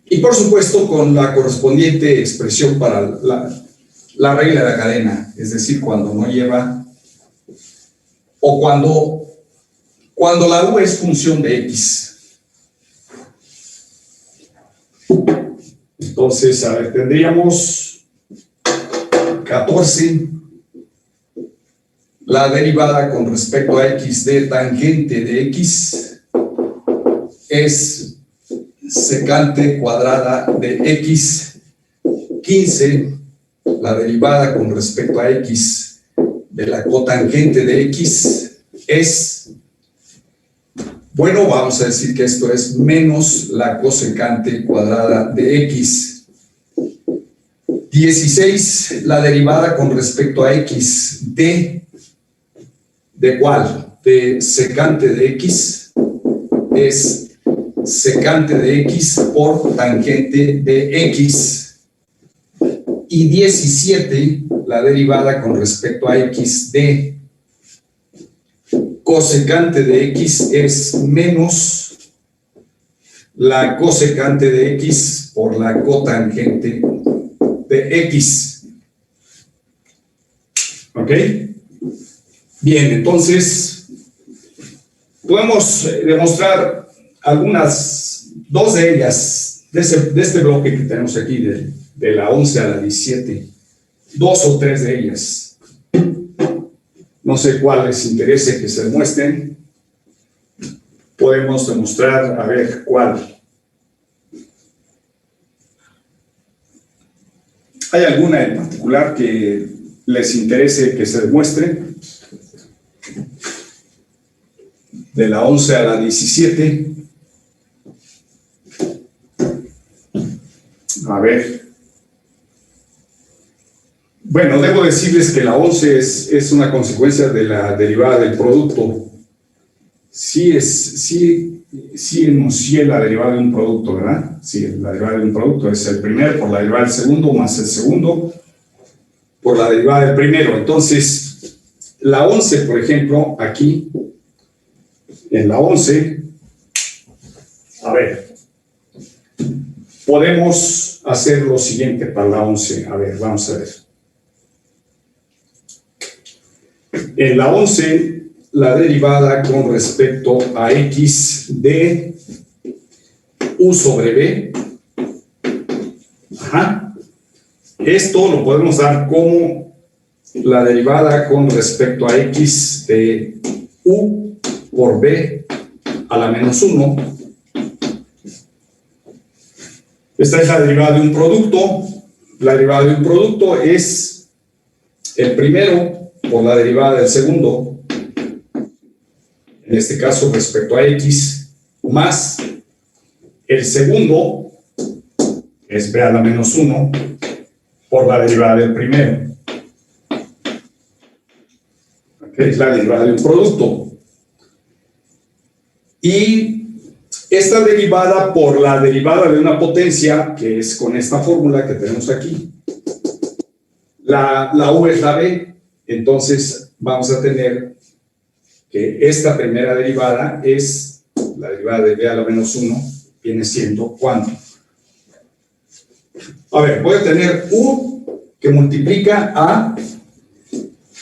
Y por supuesto con la correspondiente expresión para la regla de la cadena, es decir, cuando no lleva, o cuando la u es función de x. Entonces, a ver, tendríamos 14, la derivada con respecto a x de tangente de x es secante cuadrada de x. 15, la derivada con respecto a x de la cotangente de x es, bueno, vamos a decir que esto es menos la cosecante cuadrada de x. 16, la derivada con respecto a x ¿de cuál? De secante de x es secante de x por tangente de x. Y 17, la derivada con respecto a x de cosecante de x es menos la cosecante de x por la cotangente de x. ¿Ok? Bien, entonces podemos demostrar dos de ellas, de este bloque que tenemos aquí, de la 11 a la 17, 2 o 3 de ellas. No sé cuál les interese que se demuestren. Podemos demostrar, a ver, cuál. ¿Hay alguna en particular que les interese que se demuestre? De la 11 a la 17. A ver. Bueno, debo decirles que la 11 es una consecuencia de la derivada del producto. Sí enuncié la derivada de un producto, ¿verdad? Sí, la derivada de un producto es el primero por la derivada del segundo más el segundo por la derivada del primero. Entonces, la 11, por ejemplo, aquí, en la 11, a ver, podemos hacer lo siguiente para la 11. A ver, vamos a ver. En la 11, la derivada con respecto a x de u sobre b. Ajá. Esto lo podemos dar como la derivada con respecto a x de u por b a la menos 1 Esta es la derivada de un producto. La derivada de un producto es el primero por la derivada del segundo, en este caso respecto a x, más el segundo, es b a la menos 1, por la derivada del primero. Es la derivada de un producto. Y esta derivada por la derivada de una potencia, que es con esta fórmula que tenemos aquí, la u es la b, entonces vamos a tener que esta primera derivada es la derivada de b a la menos 1, viene siendo ¿cuánto? A ver, voy a tener u que multiplica a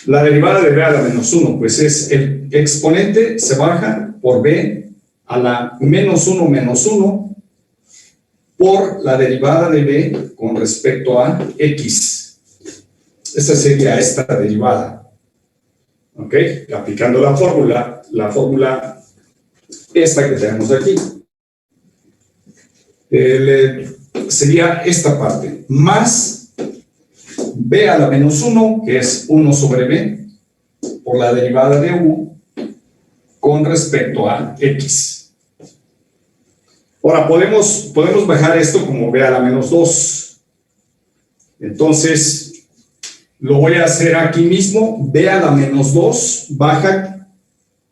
la derivada de b a la menos 1, pues es el exponente se baja por b a la menos 1 por la derivada de b con respecto a x. Esa sería esta derivada. ¿Ok? Aplicando la fórmula esta que tenemos aquí. Sería esta parte, más b a la menos 1, que es 1 sobre b, por la derivada de u con respecto a x. Ahora, podemos bajar esto como b a la menos 2. Entonces, lo voy a hacer aquí mismo. B a la menos 2 baja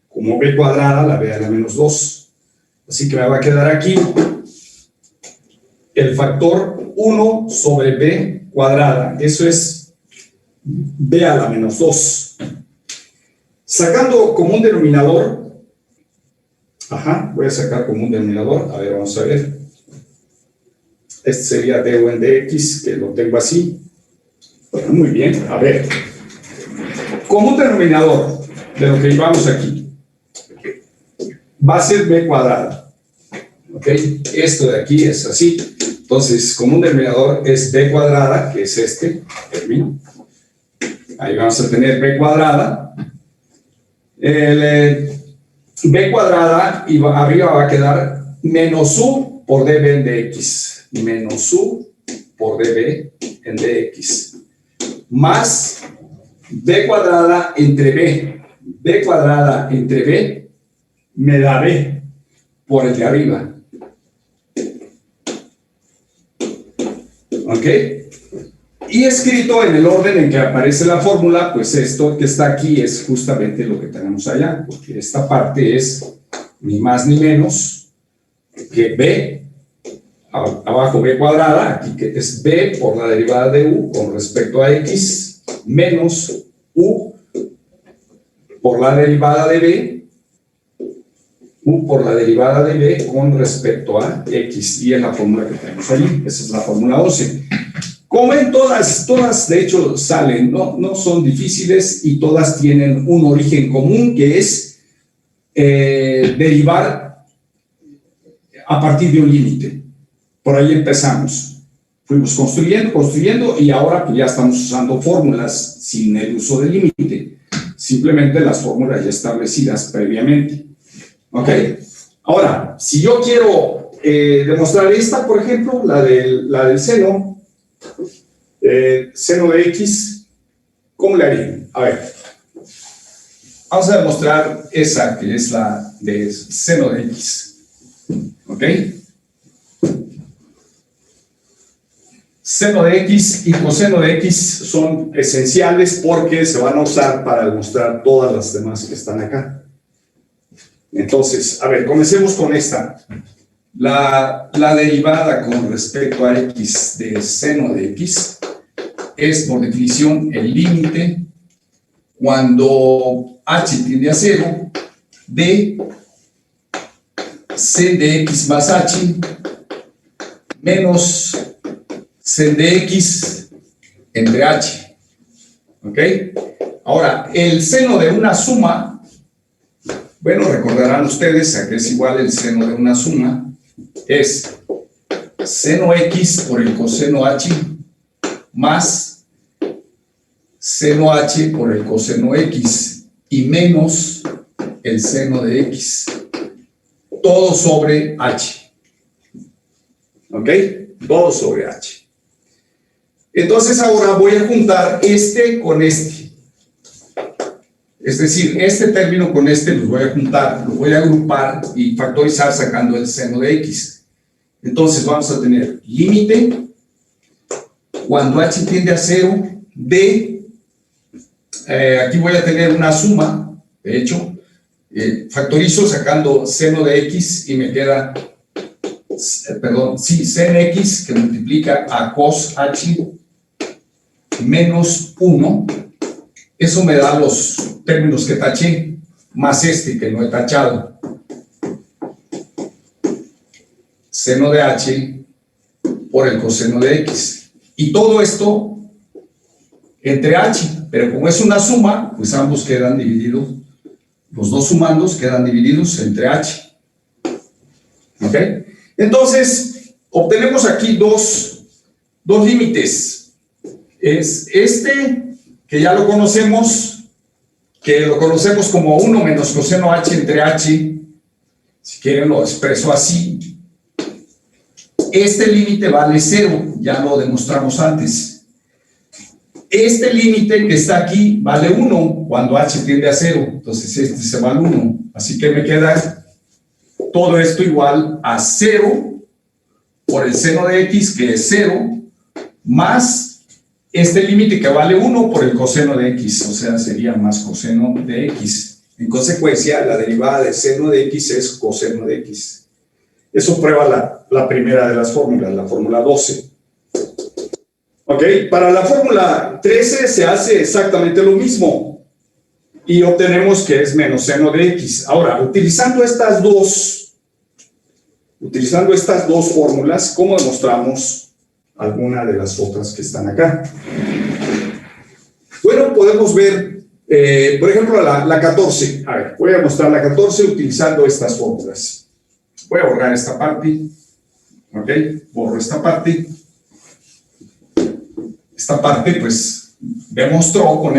como b cuadrada, la b a la menos 2. Así que me va a quedar aquí el factor 1 sobre b cuadrada. Eso es b a la menos 2. Sacando como un denominador, voy a sacar como un denominador, a ver, vamos a ver. Este sería d en dx, que lo tengo así. Bueno, muy bien, a ver. Como un denominador de lo que llevamos aquí, va a ser b cuadrada. ¿Ok? Esto de aquí es así. Entonces, como un denominador es b cuadrada, que es este término. Ahí vamos a tener b cuadrada. B cuadrada y arriba va a quedar menos u por db en dx. Menos u por db en dx. Más b cuadrada entre b. B cuadrada entre b me da b por el de arriba. ¿Ok? Y escrito en el orden en que aparece la fórmula, pues esto que está aquí es justamente lo que tenemos allá, porque esta parte es ni más ni menos que b, abajo b cuadrada, aquí que es b por la derivada de u con respecto a x, menos u por la derivada de b, u por la derivada de b con respecto a x, y es la fórmula que tenemos allí. Esa es la fórmula 12. Como ven, todas de hecho salen, no son difíciles y todas tienen un origen común que es derivar a partir de un límite. Por ahí empezamos. Fuimos construyendo y ahora pues ya estamos usando fórmulas sin el uso del límite. Simplemente las fórmulas ya establecidas previamente. ¿Ok? Ahora, si yo quiero demostrar esta, por ejemplo, la del seno, seno de x, ¿cómo le haría? A ver, vamos a demostrar esa que es la de seno de x. ¿Ok? Seno de x y coseno de x son esenciales porque se van a usar para demostrar todas las demás que están acá. Entonces, a ver, comencemos con esta. La derivada con respecto a x de seno de x es, por definición, el límite cuando h tiende a 0 de sen de x más h menos sen de x entre h. ¿Ok? Ahora, el seno de una suma, bueno, recordarán ustedes a que es igual el seno de una suma, es seno x por el coseno h más seno h por el coseno x y menos el seno de x, todo sobre h. ¿Ok? 2 sobre h. Entonces ahora voy a juntar este con este. Es decir, este término con este los voy a juntar, los voy a agrupar y factorizar sacando el seno de x. Entonces vamos a tener límite cuando h tiende a 0 de, aquí voy a tener una suma, de hecho, factorizo sacando seno de x y me queda, perdón, sí, sen x que multiplica a cos h menos 1. Eso me da los términos que taché, más este que no he tachado. Seno de h por el coseno de x. Y todo esto entre h, pero como es una suma, pues ambos quedan divididos, los dos sumandos quedan divididos entre h. ¿Ok? Entonces, obtenemos aquí dos límites. Es este, que ya lo conocemos, como 1 menos coseno h entre h, si quieren lo expreso así. Este límite vale 0, ya lo demostramos antes. Este límite que está aquí vale 1 cuando h tiende a 0, entonces este se va al 1, así que me queda todo esto igual a 0 por el seno de x, que es 0, más este límite que vale 1 por el coseno de x, o sea, sería más coseno de x. En consecuencia, la derivada de seno de x es coseno de x. Eso prueba la primera de las fórmulas, la fórmula 12. ¿Ok? Para la fórmula 13 se hace exactamente lo mismo y obtenemos que es menos seno de x. Ahora, utilizando estas dos fórmulas, ¿cómo demostramos alguna de las otras que están acá? Bueno, podemos ver, por ejemplo, la 14. A ver, voy a mostrar la 14 utilizando estas fórmulas. Voy a borrar esta parte. Ok, borro esta parte. Esta parte, pues, demostramos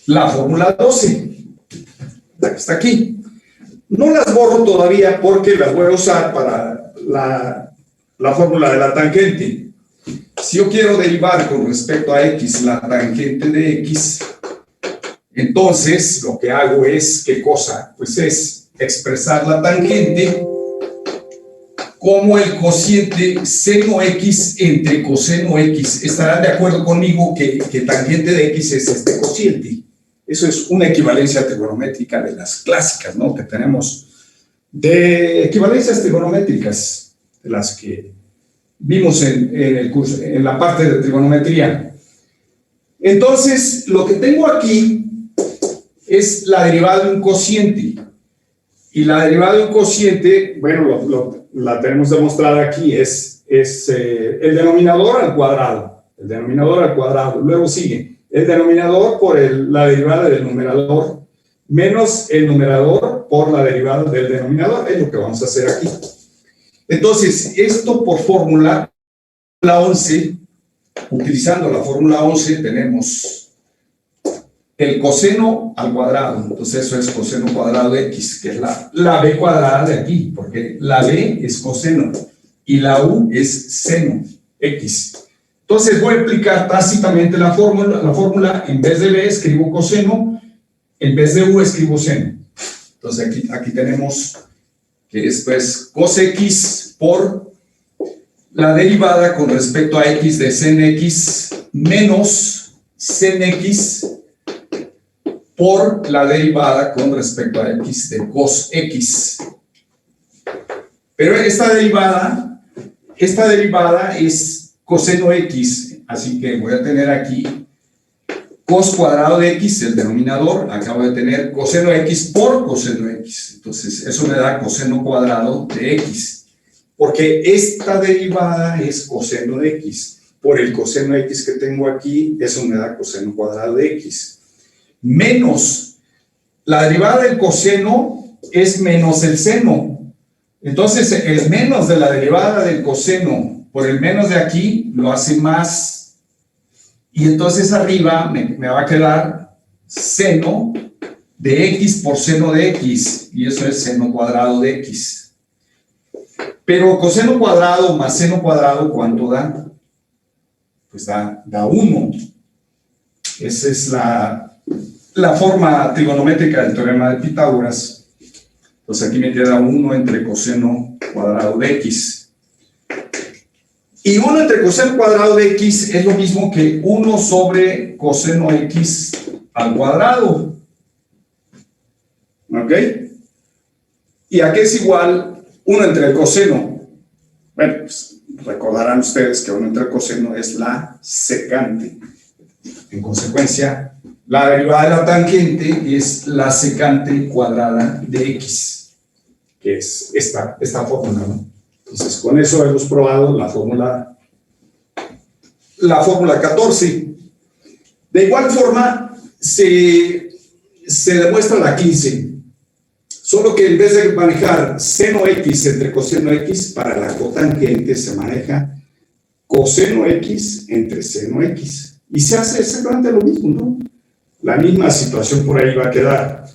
la fórmula 12. La que está aquí. No las borro todavía porque las voy a usar para la fórmula de la tangente. Si yo quiero derivar con respecto a x la tangente de x, entonces lo que hago es, ¿qué cosa? Pues es expresar la tangente como el cociente seno x entre coseno x. Estarán de acuerdo conmigo que tangente de x es este cociente. Eso es una equivalencia trigonométrica de las clásicas, ¿no? Que tenemos de equivalencias trigonométricas, de las que vimos en el curso, en la parte de trigonometría. Entonces, lo que tengo aquí es la derivada de un cociente. Y la derivada de un cociente, bueno, la tenemos demostrada aquí, es el denominador al cuadrado. El denominador al cuadrado. Luego sigue el denominador por la derivada del numerador menos el numerador por la derivada del denominador. Es lo que vamos a hacer aquí. Entonces, esto por fórmula 11, utilizando la fórmula 11, tenemos el coseno al cuadrado. Entonces, eso es coseno cuadrado de x, que es la b cuadrada de aquí, porque la b es coseno y la u es seno x. Entonces, voy a aplicar tácitamente la fórmula. En vez de b escribo coseno, en vez de u escribo seno. Entonces, aquí tenemos que esto es cos x por la derivada con respecto a x de sen x menos sen x por la derivada con respecto a x de cos x. Pero esta derivada es coseno x, así que voy a tener aquí cos cuadrado de x, el denominador. Acabo de tener coseno x por coseno x. Entonces, eso me da coseno cuadrado de x. Porque esta derivada es coseno de x. Por el coseno de x que tengo aquí, eso me da coseno cuadrado de x. Menos la derivada del coseno es menos el seno. Entonces, el menos de la derivada del coseno por el menos de aquí lo hace más. Y entonces arriba me va a quedar seno de x por seno de x. Y eso es seno cuadrado de x. Pero coseno cuadrado más seno cuadrado, ¿cuánto da? Pues da 1. Esa es la forma trigonométrica del teorema de Pitágoras. Entonces aquí me queda 1 entre coseno cuadrado de x. Y 1 entre coseno cuadrado de x es lo mismo que 1 sobre coseno x al cuadrado. ¿Ok? ¿Y a qué es igual 1 entre el coseno? Bueno, pues recordarán ustedes que 1 entre el coseno es la secante. En consecuencia, la derivada de la tangente es la secante cuadrada de x, que es esta fórmula, ¿no? Entonces, con eso hemos probado la fórmula 14. De igual forma, se demuestra la 15. Solo que en vez de manejar seno x entre coseno x, para la cotangente se maneja coseno x entre seno x. Y se hace exactamente lo mismo, ¿no? La misma situación por ahí va a quedar.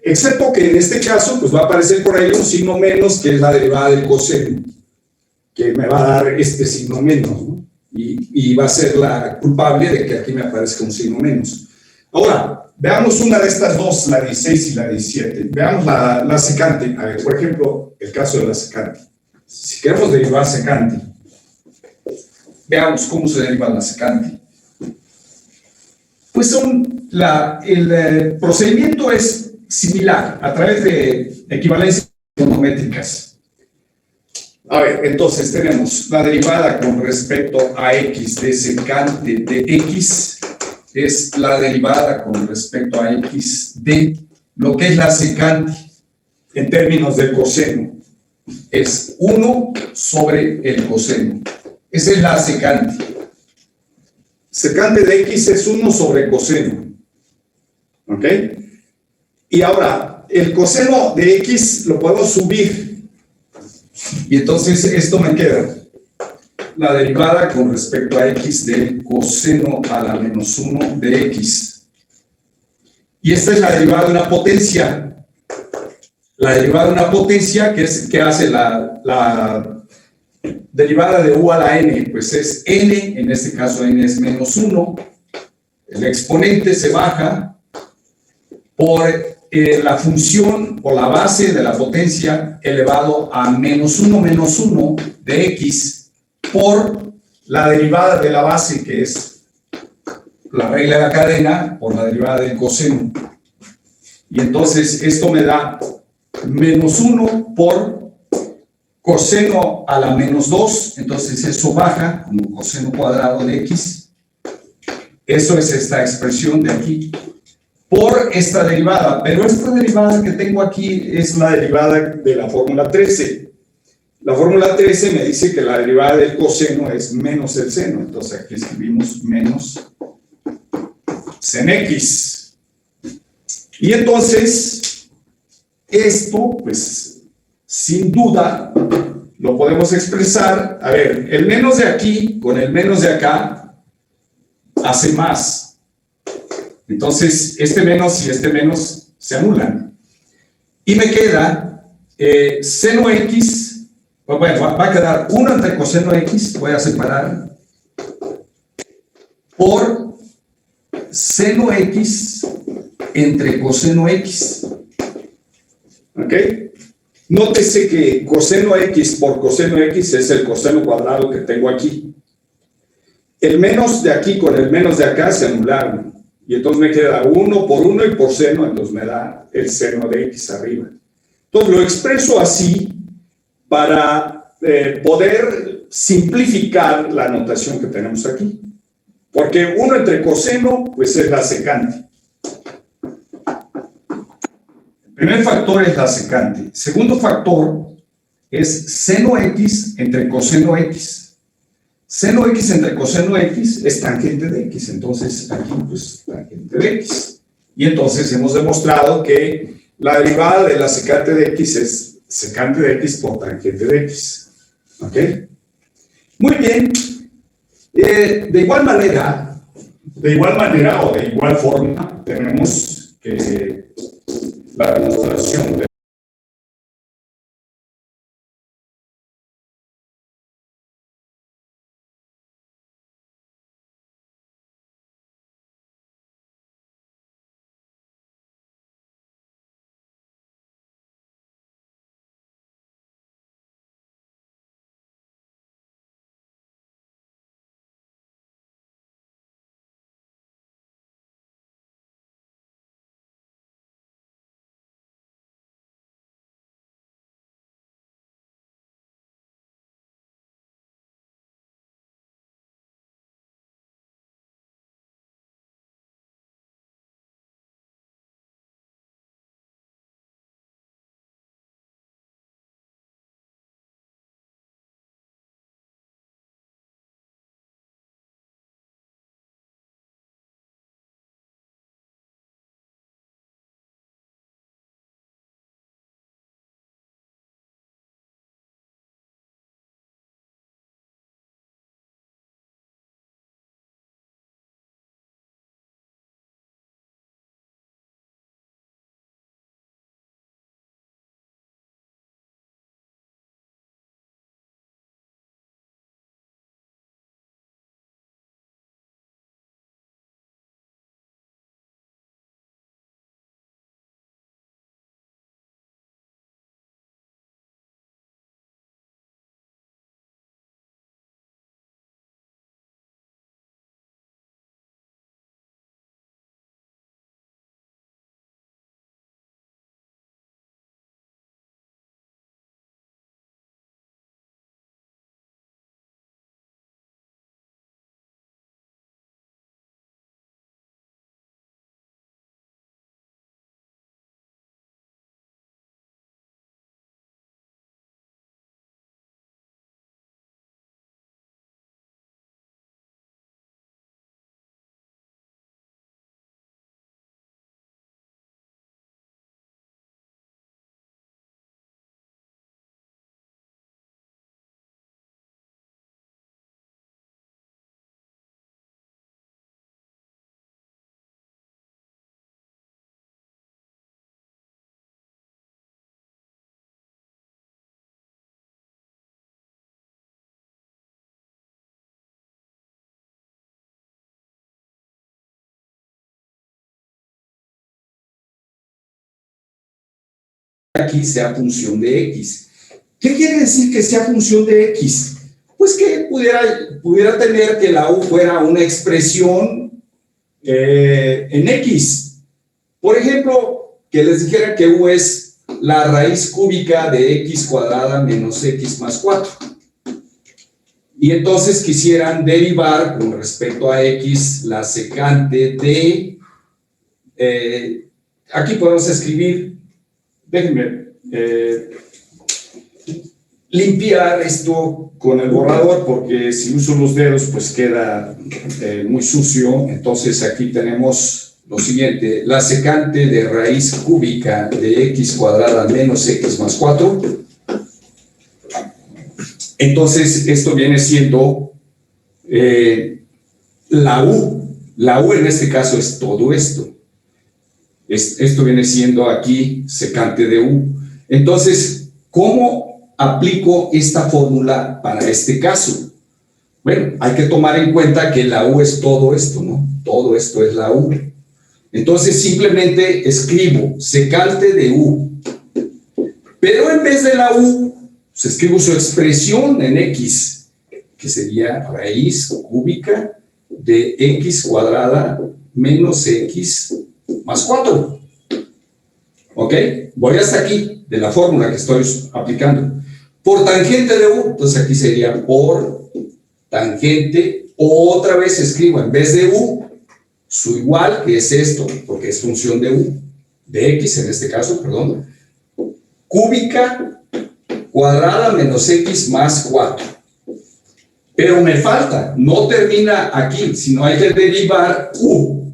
Excepto que en este caso, pues va a aparecer por ahí un signo menos, que es la derivada del coseno, que me va a dar este signo menos, ¿no? Y va a ser la culpable de que aquí me aparezca un signo menos. Ahora, veamos una de estas dos, la 16 y la 17. Veamos la secante. A ver, por ejemplo, el caso de la secante. Si queremos derivar secante, veamos cómo se deriva la secante. Pues el procedimiento es similar a través de equivalencias trigonométricas. A ver, entonces tenemos la derivada con respecto a x de secante de x es la derivada con respecto a x de lo que es la secante en términos del coseno. Es 1 sobre el coseno. Esa es la secante. Secante de x es 1 sobre coseno. ¿Ok? Y ahora, el coseno de x lo puedo subir. Y entonces esto me queda la derivada con respecto a x de coseno a la menos 1 de x. Y esta es la derivada de una potencia. La derivada de una potencia que hace la derivada de u a la n, pues es n, en este caso n es menos 1, el exponente se baja por la función o la base de la potencia elevado a menos 1 de x por la derivada de la base, que es la regla de la cadena, por la derivada del coseno. Y entonces esto me da menos 1 por coseno a la menos 2, entonces eso baja como coseno cuadrado de x. Eso es esta expresión de aquí, por esta derivada. Pero esta derivada que tengo aquí es la derivada de la fórmula 13. La fórmula 13 me dice que la derivada del coseno es menos el seno, entonces aquí escribimos menos sen x. Y entonces, esto, pues, sin duda, lo podemos expresar. A ver, el menos de aquí con el menos de acá hace más. Entonces, este menos y este menos se anulan. Y me queda seno x, bueno, va a quedar 1 entre coseno x, voy a separar, por seno x entre coseno x. ¿Ok? Nótese que coseno x por coseno x es el coseno cuadrado que tengo aquí. El menos de aquí con el menos de acá se anularon. Y entonces me queda 1 por 1 y por seno, entonces me da el seno de x arriba. Entonces lo expreso así para poder simplificar la notación que tenemos aquí. Porque 1 entre coseno, pues es la secante. El primer factor es la secante. Segundo factor es seno x entre coseno x. Seno x entre coseno x es tangente de x. Entonces, aquí, pues, tangente de x. Y entonces hemos demostrado que la derivada de la secante de x es secante de x por tangente de x. ¿Ok? Muy bien. De igual manera o de igual forma, tenemos que la demostración de aquí sea función de X. ¿Qué quiere decir que sea función de X? Pues que pudiera tener que la U fuera una expresión en X. Por ejemplo, que les dijera que U es la raíz cúbica de X cuadrada menos X más 4. Y entonces quisieran derivar con respecto a X la secante de... aquí podemos escribir, déjenme limpiar esto con el borrador, porque si uso los dedos pues queda muy sucio. Entonces aquí tenemos lo siguiente: la secante de raíz cúbica de X cuadrada menos X más 4. Entonces esto viene siendo la U. La U en este caso es todo esto. Esto viene siendo aquí secante de U. Entonces, ¿cómo aplico esta fórmula para este caso? Bueno, hay que tomar en cuenta que la U es todo esto, ¿no? Todo esto es la U. Entonces, simplemente escribo secante de U. Pero en vez de la U, pues escribo su expresión en X, que sería raíz cúbica de X cuadrada menos X más 4. ¿Ok? Voy hasta aquí, de la fórmula que estoy aplicando. Por tangente de U, entonces aquí sería por tangente, otra vez escribo en vez de U, su igual, que es esto, porque es función de U, de X en este caso, perdón, cúbica cuadrada menos X más 4. Pero me falta, no termina aquí, sino hay que derivar U.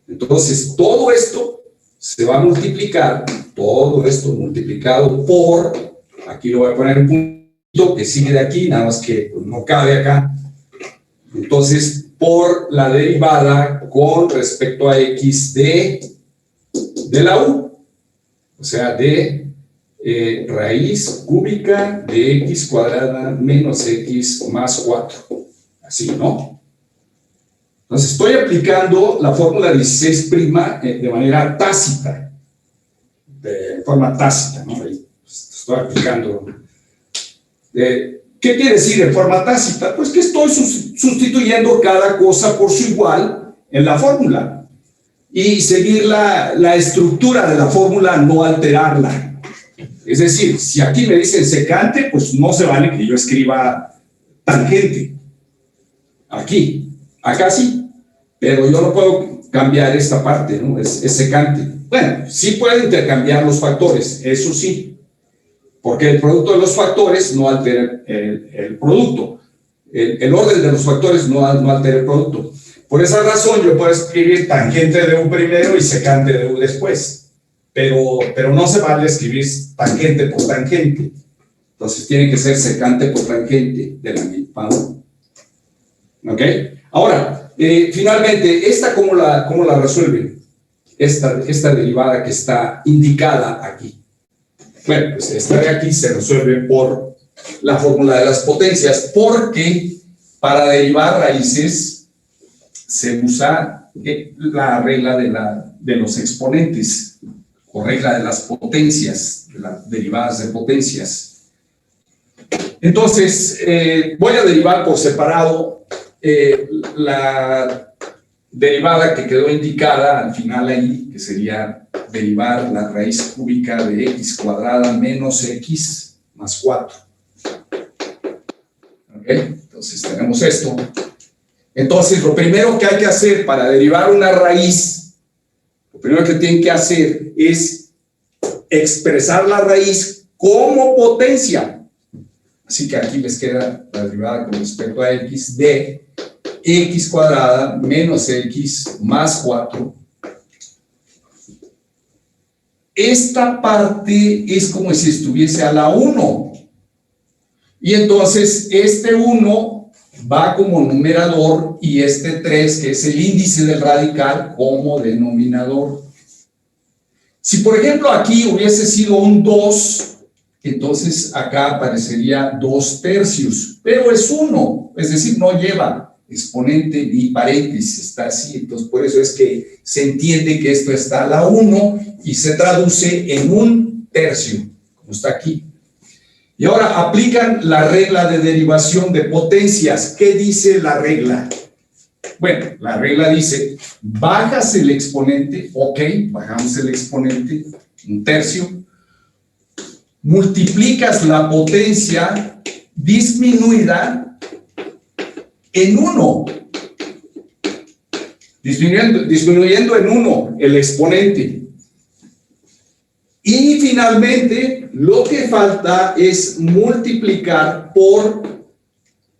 Entonces, todo esto se va a multiplicar, todo esto multiplicado por, aquí lo voy a poner un punto que sigue de aquí, nada más que no cabe acá. Entonces, por la derivada con respecto a X de la U, o sea, de raíz cúbica de X cuadrada menos X más 4. Así, ¿no? Entonces, estoy aplicando la fórmula 16' de manera tácita, de forma tácita, ¿no? Estoy aplicando. ¿Qué quiere decir en forma tácita? Pues que estoy sustituyendo cada cosa por su igual en la fórmula y seguir la estructura de la fórmula, no alterarla. Es decir, si aquí me dicen secante, pues no se vale que yo escriba tangente. Aquí, acá sí, pero yo no puedo cambiar esta parte, ¿no? Es secante. Bueno, sí puedo intercambiar los factores, eso sí, porque el producto de los factores no altera el producto. El orden de los factores no altera el producto. Por esa razón yo puedo escribir tangente de U primero y secante de U después. Pero no se vale escribir tangente por tangente. Entonces tiene que ser secante por tangente de la misma U. ¿Ok? Ahora, finalmente, ¿esta cómo la resuelven? Esta derivada que está indicada aquí. Bueno, pues esta de aquí se resuelve por la fórmula de las potencias, porque para derivar raíces se usa la regla de los exponentes, o regla de las potencias, de las derivadas de potencias. Entonces, voy a derivar por separado la derivada que quedó indicada al final ahí, que sería derivar la raíz cúbica de X cuadrada menos X más 4. ¿Ok? Entonces, tenemos esto. Entonces, lo primero que hay que hacer para derivar una raíz, lo primero que tienen que hacer es expresar la raíz como potencia. Así que aquí les queda la derivada con respecto a X de X cuadrada menos X más 4. Esta parte es como si estuviese a la 1. Y entonces este 1 va como numerador y este 3, que es el índice del radical, como denominador. Si por ejemplo aquí hubiese sido un 2, entonces acá aparecería 2/3, pero es 1, es decir, no lleva exponente ni paréntesis, está así. Entonces por eso es que se entiende que esto está a la 1 y se traduce en un tercio, como está aquí. Y ahora aplican la regla de derivación de potencias. ¿Qué dice la regla? Bueno, la regla dice, bajas el exponente, ok, bajamos el exponente, un tercio, multiplicas la potencia disminuida en 1, disminuyendo en 1 el exponente. Y finalmente, lo que falta es multiplicar por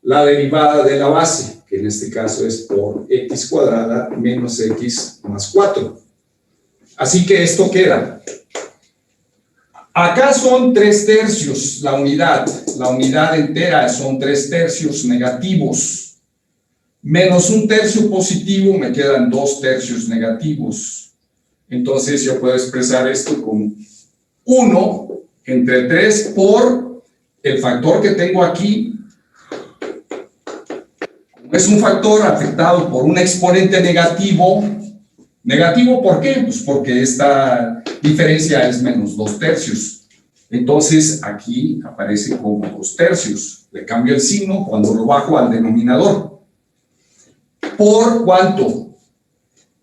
la derivada de la base, que en este caso es por x cuadrada menos x más 4. Así que esto queda. Acá son 3 tercios la unidad entera son 3 tercios negativos, menos un tercio positivo, me quedan 2 tercios negativos. Entonces yo puedo expresar esto como 1 entre 3 por el factor que tengo aquí. Es un factor afectado por un exponente negativo. ¿Negativo por qué? Pues porque esta diferencia es menos 2 tercios. Entonces aquí aparece como 2 tercios. Le cambio el signo cuando lo bajo al denominador. ¿Por cuánto?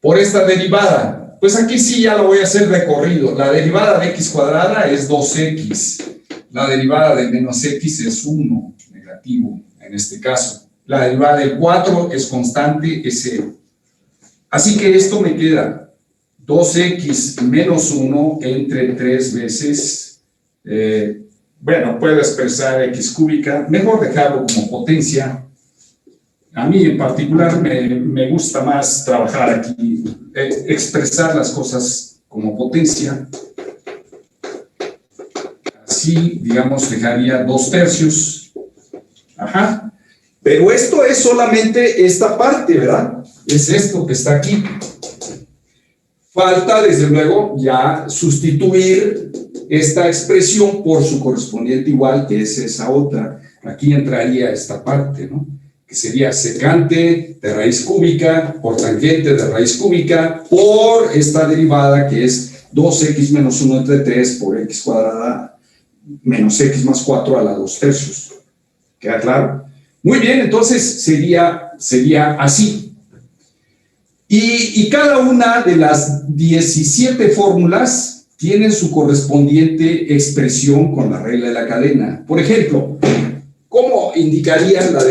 Por esta derivada. Pues aquí sí ya lo voy a hacer recorrido. La derivada de x cuadrada es 2x. La derivada de menos x es 1, negativo en este caso. La derivada del 4 es constante, es 0. Así que esto me queda 2x menos 1 entre 3 veces, bueno, puedo expresar x cúbica, mejor dejarlo como potencia. A mí en particular me gusta más trabajar aquí, expresar las cosas como potencia. Así, digamos, dejaría 2 tercios. Ajá. Pero esto es solamente esta parte, ¿verdad? Es esto que está aquí. Falta, desde luego, ya sustituir esta expresión por su correspondiente igual, que es esa otra. Aquí entraría esta parte, ¿no? Que sería secante de raíz cúbica por tangente de raíz cúbica por esta derivada que es 2x menos 1 entre 3 por x cuadrada menos x más 4 a la 2 tercios. ¿Queda claro? Muy bien, entonces sería así. Y cada una de las 17 fórmulas tiene su correspondiente expresión con la regla de la cadena. Por ejemplo, ¿cómo indicarían la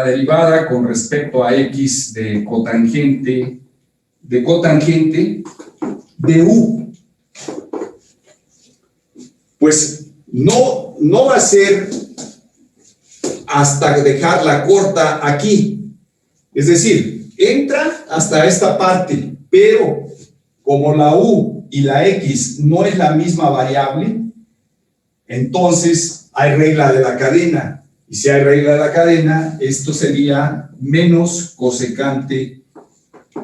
derivada con respecto a x de cotangente de u? Pues no va a ser hasta dejarla corta aquí. Es decir, entra hasta esta parte, pero como la u y la x no es la misma variable, entonces hay regla de la cadena. Y si hay regla de la cadena, esto sería menos cosecante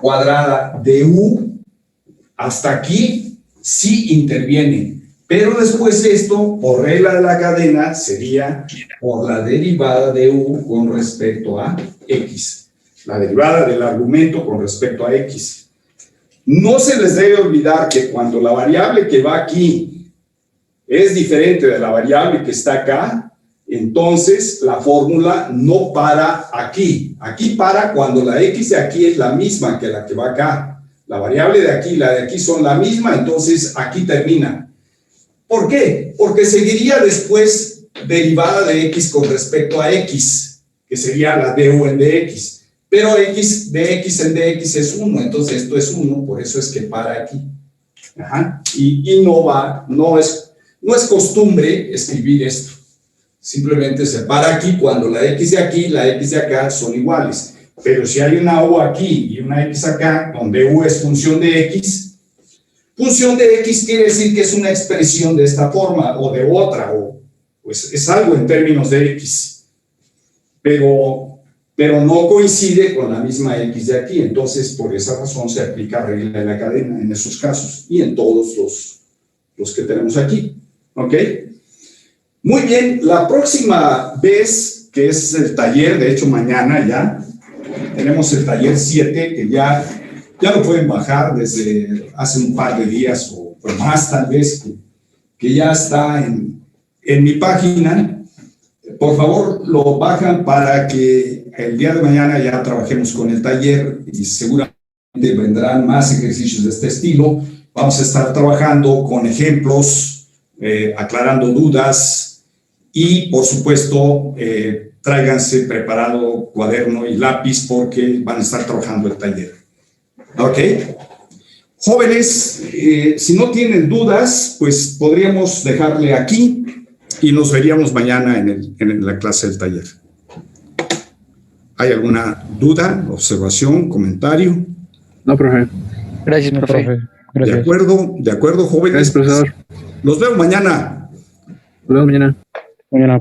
cuadrada de u. Hasta aquí sí interviene. Pero después esto, por regla de la cadena, sería por la derivada de u con respecto a x. La derivada del argumento con respecto a x. No se les debe olvidar que cuando la variable que va aquí es diferente de la variable que está acá, entonces la fórmula no para aquí. Aquí para cuando la x de aquí es la misma que la que va acá. La variable de aquí y la de aquí son la misma, entonces aquí termina. ¿Por qué? Porque seguiría después derivada de x con respecto a x, que sería la du en dx. Pero x de x en dx es 1, entonces esto es 1, por eso es que para aquí. Ajá. Y no es costumbre escribir esto. Simplemente se para aquí cuando la x de aquí y la x de acá son iguales. Pero si hay una u aquí y una x acá, donde u es función de x quiere decir que es una expresión de esta forma o de otra, o pues es algo en términos de x. Pero no coincide con la misma x de aquí, entonces por esa razón se aplica regla de la cadena en esos casos y en todos los que tenemos aquí, ¿ok? Muy bien, la próxima vez, que es el taller, de hecho mañana ya, tenemos el taller 7, que ya Ya lo pueden bajar desde hace un par de días o más tal vez, que ya está en mi página. Por favor, lo bajan para que el día de mañana ya trabajemos con el taller y seguramente vendrán más ejercicios de este estilo. Vamos a estar trabajando con ejemplos, aclarando dudas y, por supuesto, tráiganse preparado cuaderno y lápiz porque van a estar trabajando el taller. ¿Ok? Jóvenes, si no tienen dudas, pues podríamos dejarle aquí y nos veríamos mañana en la clase del taller. ¿Hay alguna duda, observación, comentario? No, profe. Gracias, profe. Gracias. De acuerdo, jóvenes. Gracias, profesor. Los veo mañana. Nos vemos mañana. Mañana, profe.